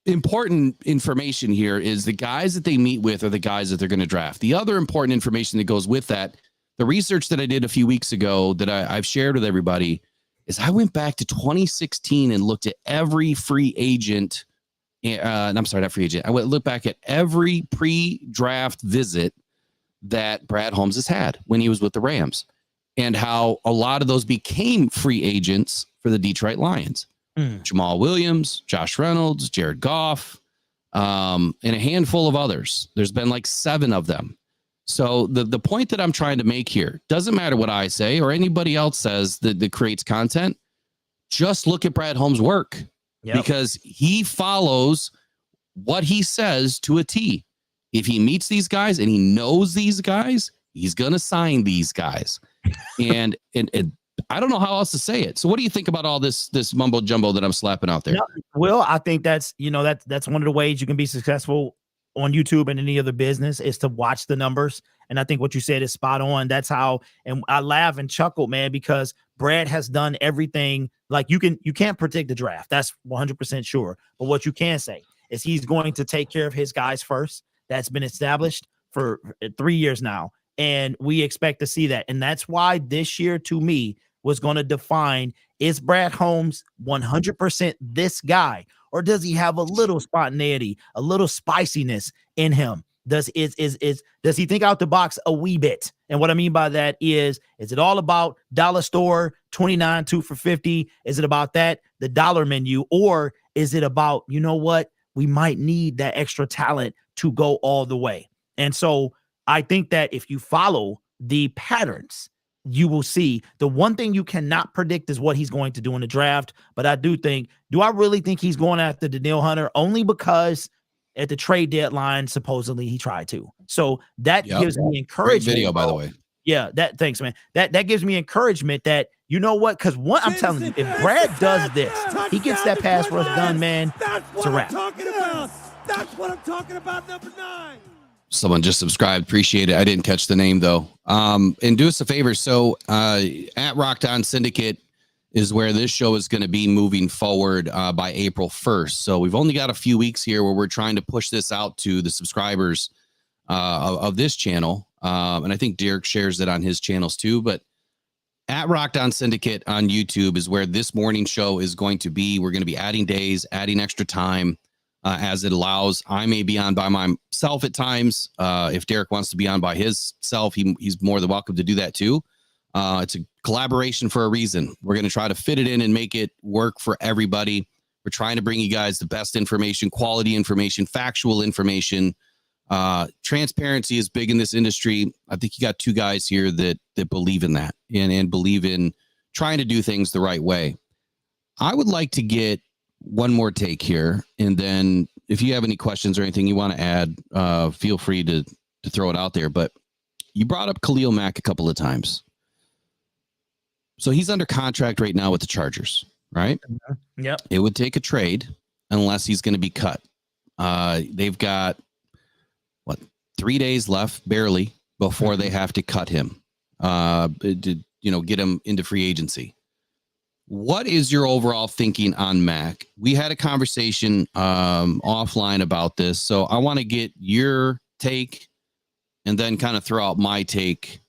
important information here, is the guys that they meet with are the guys that they're going to draft. The other important information that goes with that, the research that I did a few weeks ago that I've shared with everybody, is I went back to 2016 and looked at every free agent. I'm sorry, not free agent. I went look back at every pre-draft visit that Brad Holmes has had when he was with the Rams, and how a lot of those became free agents for the Detroit Lions. Jamal Williams, Josh Reynolds, Jared Goff, and a handful of others. There's been like 7 of them. So the point that I'm trying to make here, doesn't matter what I say or anybody else says that creates content, just look at Brad Holmes' work because he follows what he says to a T. If he meets these guys and he knows these guys, he's going to sign these guys. And I don't know how else to say it. So what do you think about all this mumbo jumbo that I'm slapping out there? No, Will, I think that's one of the ways you can be successful on YouTube and any other business is to watch the numbers. And I think what you said is spot on. That's how, and I laugh and chuckle, man, because Brad has done everything. Like you can't predict the draft. That's 100% sure. But what you can say is he's going to take care of his guys first. That's been established for 3 years now. And we expect to see that. And that's why this year, to me, was going to define, is Brad Holmes 100% this guy? Or does he have a little spontaneity, a little spiciness in him? Does he think out the box a wee bit? And what I mean by that is it all about dollar store, 29, 2 for $50? Is it about that, the dollar menu? Or is it about, you know what, we might need that extra talent to go all the way? And so I think that if you follow the patterns, you will see the one thing you cannot predict is what he's going to do in the draft. But I do I really think he's going after Danielle Hunter only because at the trade deadline, supposedly he tried to. So that gives me encouragement. Great video, by the way. Yeah, thanks, man. That gives me encouragement that, you know what? Because I'm telling you, if Brad does this, he gets that pass rush done, man. It's a wrap. That's what I'm talking about, number 9. Someone just subscribed. Appreciate it. I didn't catch the name though. And do us a favor. So at Rocked On Syndicate is where this show is going to be moving forward by April 1st. So we've only got a few weeks here where we're trying to push this out to the subscribers of this channel. And I think Derek shares it on his channels too. But at Rocked On Syndicate on YouTube is where this morning show is going to be. We're going to be adding days, adding extra time. As it allows. I may be on by myself at times. If Derek wants to be on by himself, he's more than welcome to do that too. It's a collaboration for a reason. We're going to try to fit it in and make it work for everybody. We're trying to bring you guys the best information, quality information, factual information. Transparency is big in this industry. I think you got 2 guys here that believe in that and believe in trying to do things the right way. I would like to get one more take here, and then if you have any questions or anything you want to add, feel free to throw it out there. But you brought up Khalil Mack a couple of times. So he's under contract right now with the Chargers, right? Yep. It would take a trade unless he's going to be cut. They've got 3 days left, barely, before they have to cut him. Get him into free agency. What is your overall thinking on Mac? We had a conversation offline about this, so I want to get your take and then kind of throw out my take,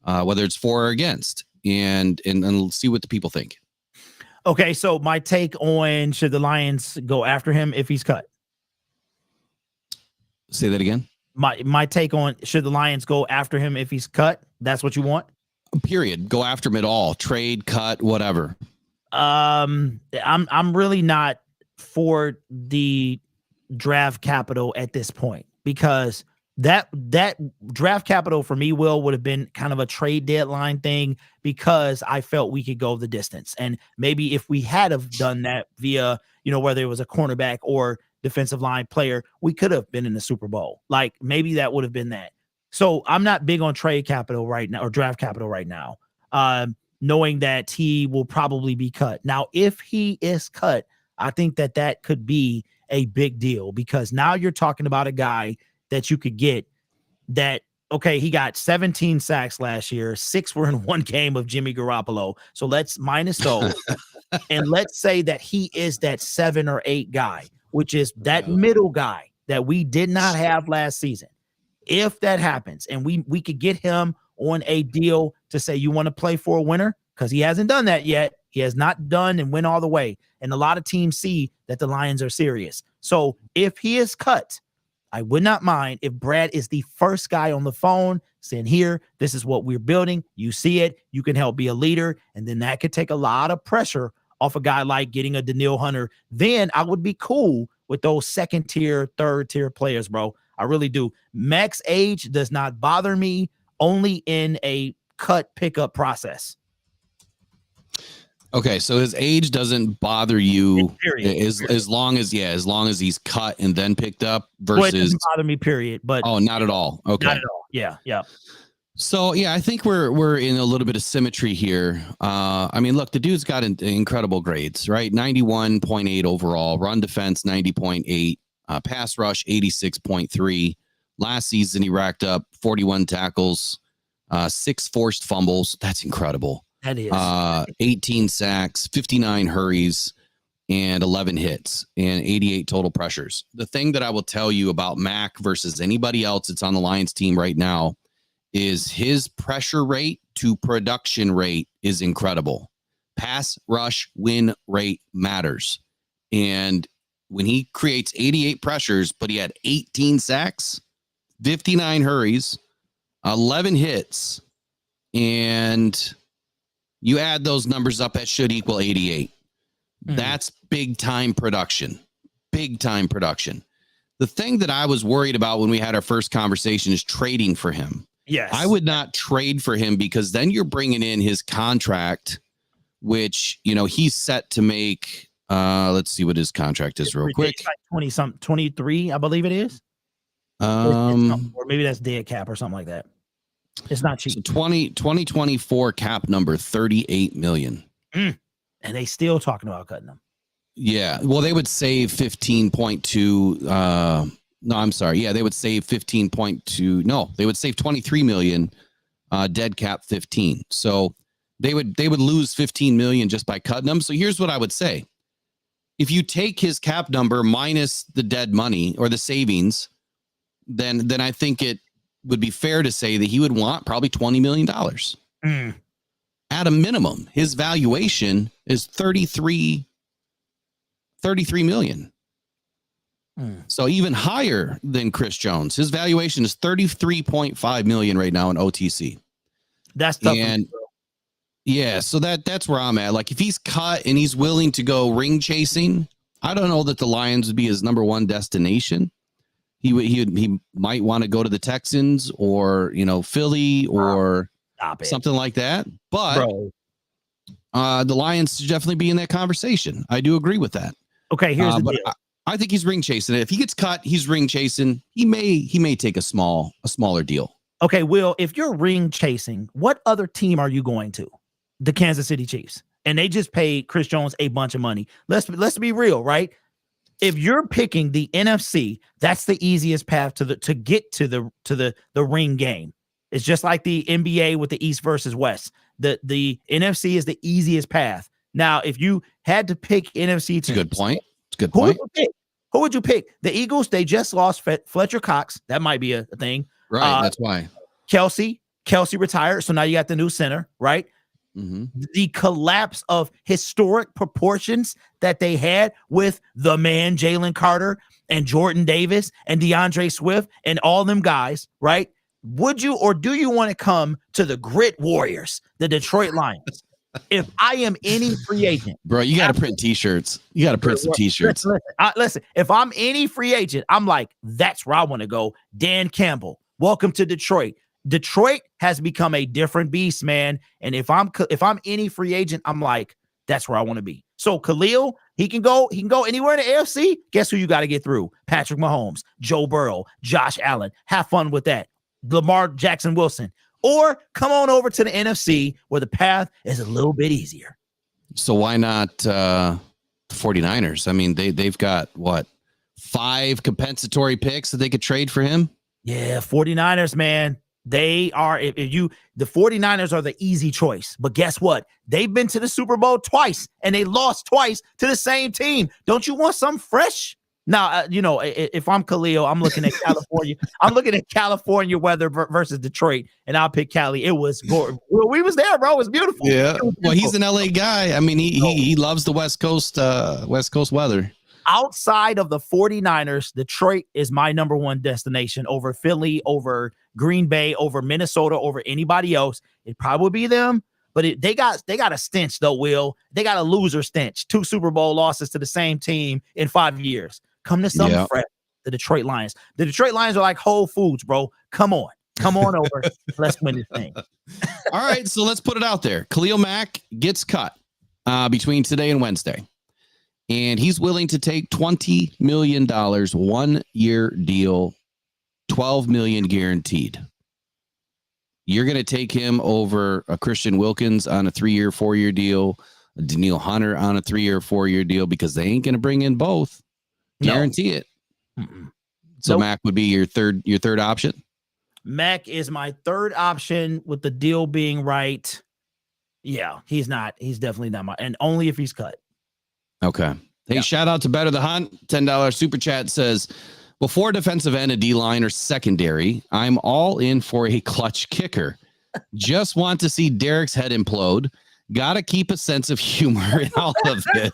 whether it's for or against, and see what the people think. Okay, so my take on should the Lions go after him if he's cut? Say that again. My take on should the Lions go after him if he's cut? That's what you want? Period. Go after him at all. Trade, cut, whatever. I'm really not for the draft capital at this point because that draft capital for me, Will, would have been kind of a trade deadline thing because I felt we could go the distance. And maybe if we had have done that via, whether it was a cornerback or defensive line player, we could have been in the Super Bowl. Like maybe that would have been that. So I'm not big on trade capital right now or draft capital right now, knowing that he will probably be cut. Now, if he is cut, I think that could be a big deal because now you're talking about a guy that you could get that, okay, he got 17 sacks last year. 6 were in one game of Jimmy Garoppolo. So let's minus those. And let's say that he is that 7 or 8 guy, which is that middle guy that we did not have last season. If that happens and we could get him on a deal to say you want to play for a winner, because he hasn't done that yet. He has not done and went all the way. And a lot of teams see that the Lions are serious. So if he is cut, I would not mind if Brad is the first guy on the phone saying, here, this is what we're building. You see it. You can help be a leader. And then that could take a lot of pressure off a guy like getting a Danielle Hunter. Then I would be cool with those second tier, third tier players, bro. I really do. Max age does not bother me, only in a cut pickup process. Okay, so his age doesn't bother you Period. as long as he's cut and then picked up Well, it versus doesn't bother me, period. But not at all. Okay. not at all. Yeah. So yeah, I think we're in a little bit of symmetry here. I mean, look, the dude's got incredible grades, right? 91.8 overall, run defense 90.8, pass rush 86.3. Last season he racked up 41 tackles, 6 forced fumbles. That's incredible. That is 18 sacks, 59 hurries, and 11 hits, and 88 total pressures. The thing that I will tell you about Mac versus anybody else that's on the Lions team right now is his pressure rate to production rate is incredible. Pass rush win rate matters. And when he creates 88 pressures, but he had 18 sacks, 59 hurries, 11 hits, and you add those numbers up, that should equal 88. That's big time production. Big time production. The thing that I was worried about when we had our first conversation is trading for him. yes. I would not trade for him because then you're bringing in his contract, which, he's set to make. Let's see what his contract is real quick. Like 20-something, 23, I believe it is. Or maybe that's dead cap or something like that. It's not cheap. So 2024 cap number 38 million. And they still talking about cutting them. Yeah. Well, they would save 15.2. No, I'm sorry. Yeah, they would save 15.2. No, they would save 23 million, dead cap 15. So they would lose 15 million just by cutting them. So here's what I would say. If you take his cap number minus the dead money or the savings, then I think it would be fair to say that he would want probably $20 million. At a minimum, his valuation is 33 million. So even higher than Chris Jones. His valuation is 33.5 million right now in OTC. That's tough. And yeah, so that's where I'm at. Like if he's cut and he's willing to go ring chasing, I don't know that the Lions would be his number one destination. He might want to go to the Texans or, Philly or something like that. But the Lions should definitely be in that conversation. I do agree with that. Okay, here's the deal. I think he's ring chasing it. If he gets cut, he's ring chasing. He may take a smaller deal. Okay, Will, if you're ring chasing, what other team are you going to? The Kansas City Chiefs. And they just paid Chris Jones a bunch of money. Let's be real, right? If you're picking the NFC, that's the easiest path to get to the ring game. It's just like the NBA with the East versus West. The NFC is the easiest path. Now, if you had to pick NFC teams, it's a good point. It's a good point. Who would you pick? The Eagles, they just lost Fletcher Cox. That might be a thing. Right, that's why. Kelsey retired, so now you got the new center, right? The collapse of historic proportions that they had with the man Jalen Carter and Jordan Davis and DeAndre Swift and all them guys, right? Would you or do you want to come to the Grit Warriors, the Detroit Lions? If I am any free agent, bro, you got to print t-shirts. You got to print some t-shirts. Listen, if I'm any free agent, I'm like, that's where I want to go. Dan Campbell, welcome to Detroit. Detroit has become a different beast, man. And if I'm any free agent, I'm like, that's where I want to be. So Khalil, he can go anywhere in the AFC. Guess who you got to get through? Patrick Mahomes, Joe Burrow, Josh Allen. Have fun with that. Lamar Jackson Wilson. Or come on over to the NFC where the path is a little bit easier. So why not the 49ers? I mean, they've got what, 5 compensatory picks that they could trade for him? Yeah, 49ers, man. They are, the 49ers are the easy choice. But guess what? They've been to the Super Bowl twice and they lost twice to the same team. Don't you want something fresh? Now, if I'm Khalil, I'm looking at California. I'm looking at California weather versus Detroit, and I'll pick Cali. It was gorgeous. Well, we was there, bro. It was beautiful. Yeah. Well, he's an LA guy. I mean, he loves the West Coast weather. Outside of the 49ers, Detroit is my number one destination over Philly, over Green Bay, over Minnesota, over anybody else. It'd probably be them. But they got a stench, though, Will. They got a loser stench. 2 Super Bowl losses to the same team in 5 years. Come to something fresh. The Detroit Lions. The Detroit Lions are like Whole Foods, bro. Come on over. Let's win this thing. All right, so let's put it out there. Khalil Mack gets cut between today and Wednesday, and he's willing to take $20 million, 1 year deal, $12 million guaranteed. You're going to take him over a Christian Wilkins on a 3 year, 4 year deal, a Daniil Hunter on a 3 year, 4 year deal, because they ain't going to bring in both. Guarantee it. So Mac would be your third option. Mac is my third option with the deal being right. Yeah, he's definitely not my, and only if he's cut. Okay. Hey, shout out to Better the Hunt. $10 super chat says, before defensive end, a D-line, or secondary, I'm all in for a clutch kicker. Just want to see Derek's head implode. Got to keep a sense of humor in all of this.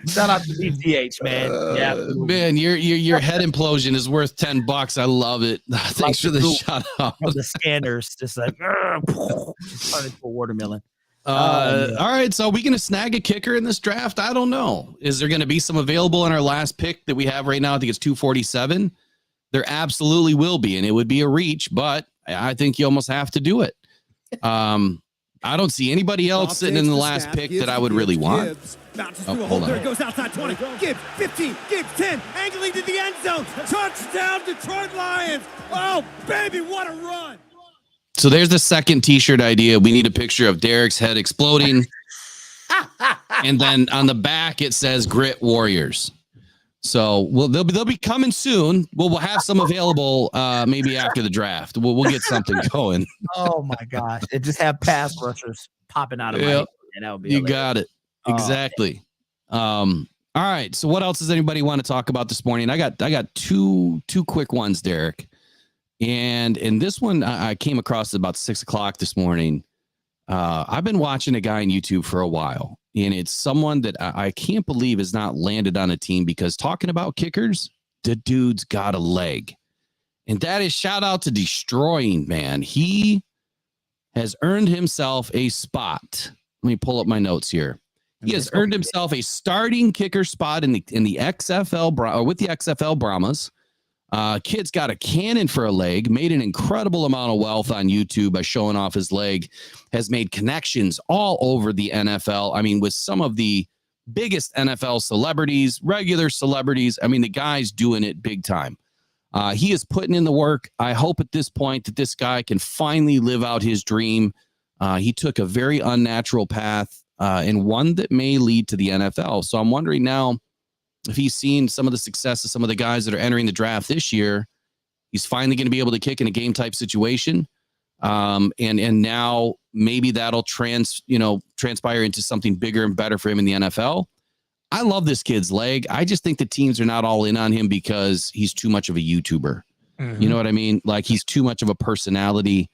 Shout out to BTH, man. Yeah, man, your head implosion is worth $10. I love it. Thanks for the shout out. The scanners, just like turn into a watermelon. All right, so are we going to snag a kicker in this draft? I don't know. Is there going to be some available in our last pick that we have right now? I think it's 247. There absolutely will be, and it would be a reach, but I think you almost have to do it. I don't see anybody else sitting in the last pick that I would really want. Bounces through a hole. There it goes outside 20. Gibbs 15. Gibbs 10. Angling to the end zone. Touchdown, Detroit Lions. Oh, baby, what a run. So there's the second t-shirt idea. We need a picture of Derek's head exploding. And then on the back, it says Grit Warriors. So they'll be coming soon. We'll have some available maybe after the draft. We'll get something going. Oh my gosh. It just have pass rushers popping out of my head. And that would be hilarious. Got it. Exactly. All right. So what else does anybody want to talk about this morning? I got two quick ones, Derek. And this one I came across at about 6 o'clock this morning. I've been watching a guy on YouTube for a while, and it's someone that I can't believe has not landed on a team, because talking about kickers, the dude's got a leg. And that is shout out to Destroying, man. He has earned himself a spot. Let me pull up my notes here. He has earned himself a starting kicker spot in the XFL or with the XFL Brahmas. Kid's got a cannon for a leg, made an incredible amount of wealth on YouTube by showing off his leg, has made connections all over the NFL. I mean, with some of the biggest NFL celebrities, regular celebrities. I mean, the guy's doing it big time. He is putting in the work. I hope at this point that this guy can finally live out his dream. He took a very unnatural path and one that may lead to the NFL. So I'm wondering now, if he's seen some of the success of some of the guys that are entering the draft this year, he's finally going to be able to kick in a game type situation. And now maybe that'll transpire into something bigger and better for him in the NFL. I love this kid's leg. I just think the teams are not all in on him because he's too much of a YouTuber. Mm-hmm. You know what I mean? Like, he's too much of a personality,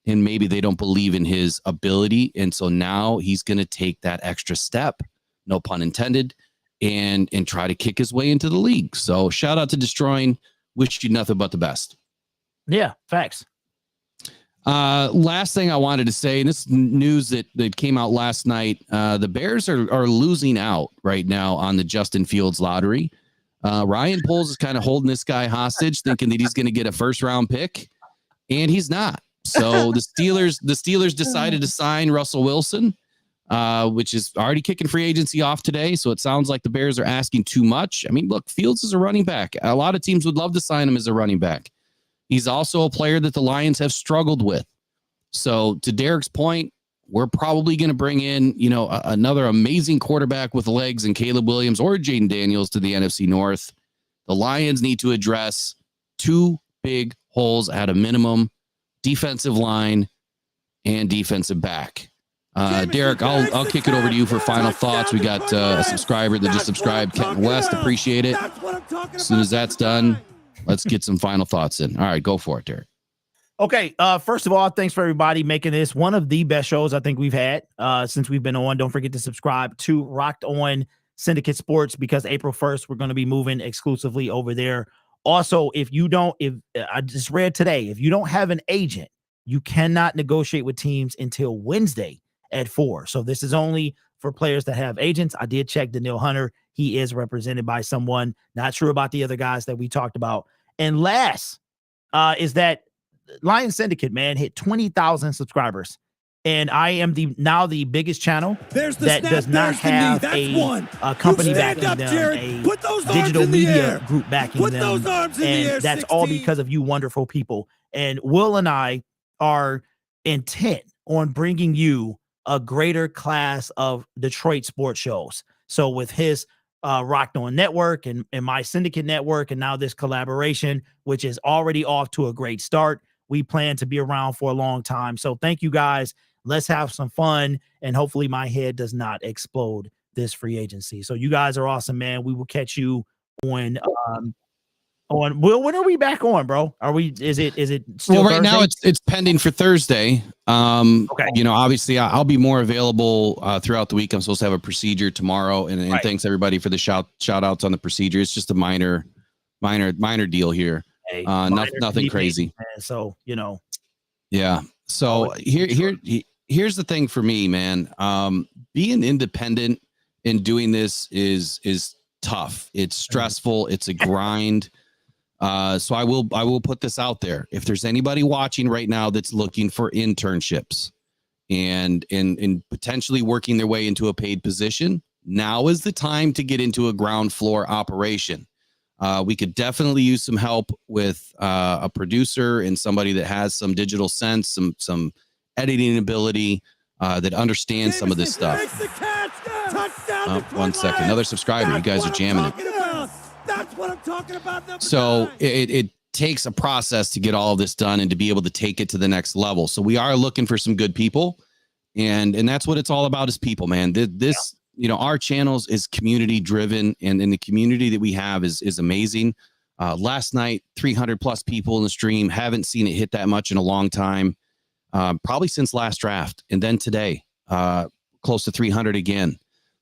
and maybe they don't believe in his ability. And so now he's going to take that extra step, no pun intended, and try to kick his way into the league. So shout out to Destroying. Wish you nothing but the best. Yeah, facts. Last thing I wanted to say, and this news that came out last night, the Bears are losing out right now on the Justin Fields lottery. Ryan Poles is kind of holding this guy hostage, thinking that he's going to get a first round pick, and he's not. So the Steelers decided to sign Russell Wilson, which is already kicking free agency off today. So it sounds like the Bears are asking too much. I mean, look, Fields is a running back. A lot of teams would love to sign him as a running back. He's also a player that the Lions have struggled with. So to Derek's point, we're probably going to bring in, another amazing quarterback with legs and Caleb Williams or Jaden Daniels to the NFC North. The Lions need to address two big holes at a minimum: defensive line and defensive back. Derek, I'll kick it over to you for final thoughts. We got a subscriber that just subscribed, Kenton West. Appreciate it. As soon as that's done, let's get some final thoughts in. All right, go for it, Derek. Okay. First of all, thanks for everybody making this one of the best shows I think we've had since we've been on. Don't forget to subscribe to Rocked On Syndicate Sports, because April 1st, we're going to be moving exclusively over there. Also, if I just read today, if you don't have an agent, you cannot negotiate with teams until Wednesday at 4. So this is only for players that have agents. I did check Daniil Hunter. He is represented by someone. Not sure about the other guys that we talked about. And last is that Lion Syndicate, man, hit 20,000 subscribers. And I am now the biggest channel that does not have a company backing them, a digital media group backing them. And that's all because of you wonderful people. And Will and I are intent on bringing you a greater class of Detroit sports shows. So with his Rocked On Network and my Syndicate Network, and now this collaboration, which is already off to a great start, we plan to be around for a long time. So thank you guys. Let's have some fun, and hopefully my head does not explode this free agency. So you guys are awesome, man. We will catch you on Will. When are we back on, bro? Is it still well, right Thursday? now it's pending for Thursday. Okay. Obviously I'll be more available throughout the week. I'm supposed to have a procedure tomorrow, and Right. thanks everybody for the shout outs on the procedure. It's just a minor deal here. Hey, Nothing crazy. Man. So, Yeah. So here's the thing for me, man. Being independent and doing this is tough. It's stressful. It's a grind. So I will put this out there. If there's anybody watching right now that's looking for internships and potentially working their way into a paid position, now is the time to get into a ground floor operation. We could definitely use some help with a producer and somebody that has some digital sense, some editing ability, that understands some of this stuff. Oh, 1 second. Another subscriber. You guys are jamming it. That's what I'm talking about. So it takes a process to get all of this done and to be able to take it to the next level. So we are looking for some good people, and that's what it's all about, is people, man. This our channels is community driven, and the community that we have is amazing. Last night, 300 plus people in the stream. Haven't seen it hit that much in a long time, probably since last draft. And then today, close to 300 again.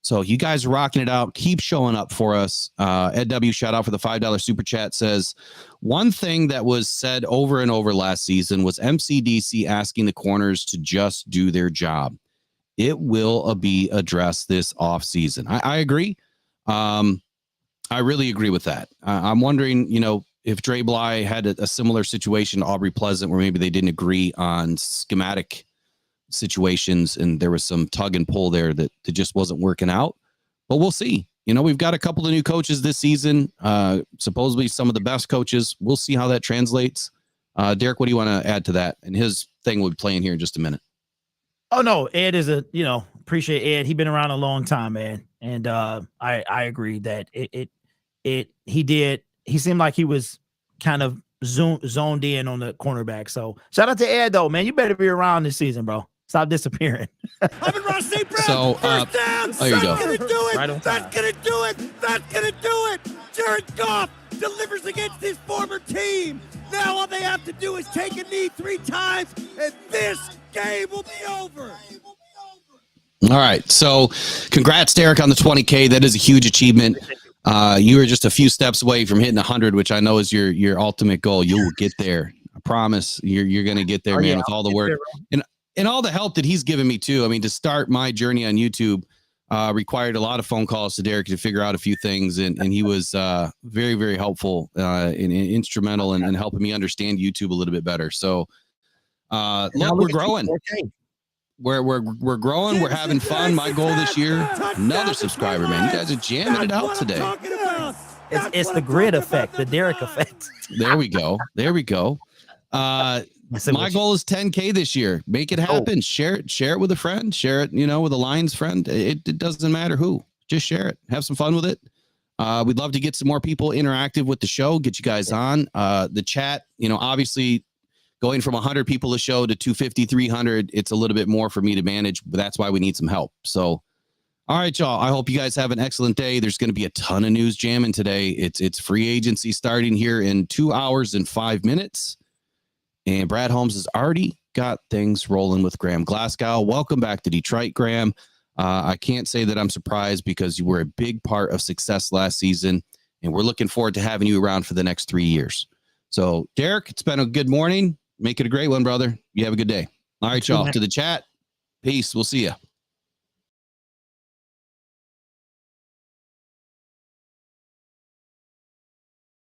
So you guys are rocking it out. Keep showing up for us. Ed W, shout out for the $5 super chat, says, one thing that was said over and over last season was MCDC asking the corners to just do their job. It will be addressed this off season. I agree. I really agree with that. I'm wondering, if Dre Bly had a similar situation to Aubrey Pleasant, where maybe they didn't agree on schematic situations and there was some tug and pull there that just wasn't working out. But we'll see. We've got a couple of new coaches this season, supposedly some of the best coaches. We'll see how that translates. Derek, what do you want to add to that? And his thing will be playing here in just a minute. Oh no, Ed is appreciate Ed. He's been around a long time, man. And I agree that he seemed like he was kind of zoned in on the cornerback. So shout out to Ed though, man. You better be around this season, bro. Stop disappearing. Ivan Ross St. Brown. So first down. there you go. That's gonna do it. Right on That's time. gonna do it. That's gonna do it. Jared Goff delivers against his former team. Now all they have to do is take a knee 3 times, and this game will be over. All right. So congrats, Derek, on the 20K. That is a huge achievement. You were just a few steps away from hitting 100, which I know is your ultimate goal. You will get there. I promise you're going to get there, man, with all the work and all the help that he's given me too. I mean, to start my journey on YouTube required a lot of phone calls to Derek to figure out a few things. And he was very, very helpful and instrumental in helping me understand YouTube a little bit better. So look, we're growing. We're growing. We're having fun. My goal this year, another subscriber, man. You guys are jamming it out today. It's the grid effect, the Derek effect. There we go. My goal is 10K this year. Make it happen. Share it with a friend. Share it, with a Lions friend. It doesn't matter who. Just share it. Have some fun with it. We'd love to get some more people interactive with the show. Get you guys on the chat. Obviously, going from 100 people a show to 250, 300, it's a little bit more for me to manage, but that's why we need some help. So, all right, y'all. I hope you guys have an excellent day. There's going to be a ton of news jamming today. It's free agency starting here in 2 hours and 5 minutes. And Brad Holmes has already got things rolling with Graham Glasgow. Welcome back to Detroit, Graham. I can't say that I'm surprised because you were a big part of success last season, and we're looking forward to having you around for the next 3 years. So, Derek, it's been a good morning. Make it a great one, brother. You have a good day. All right, y'all. To the chat. Peace. We'll see you.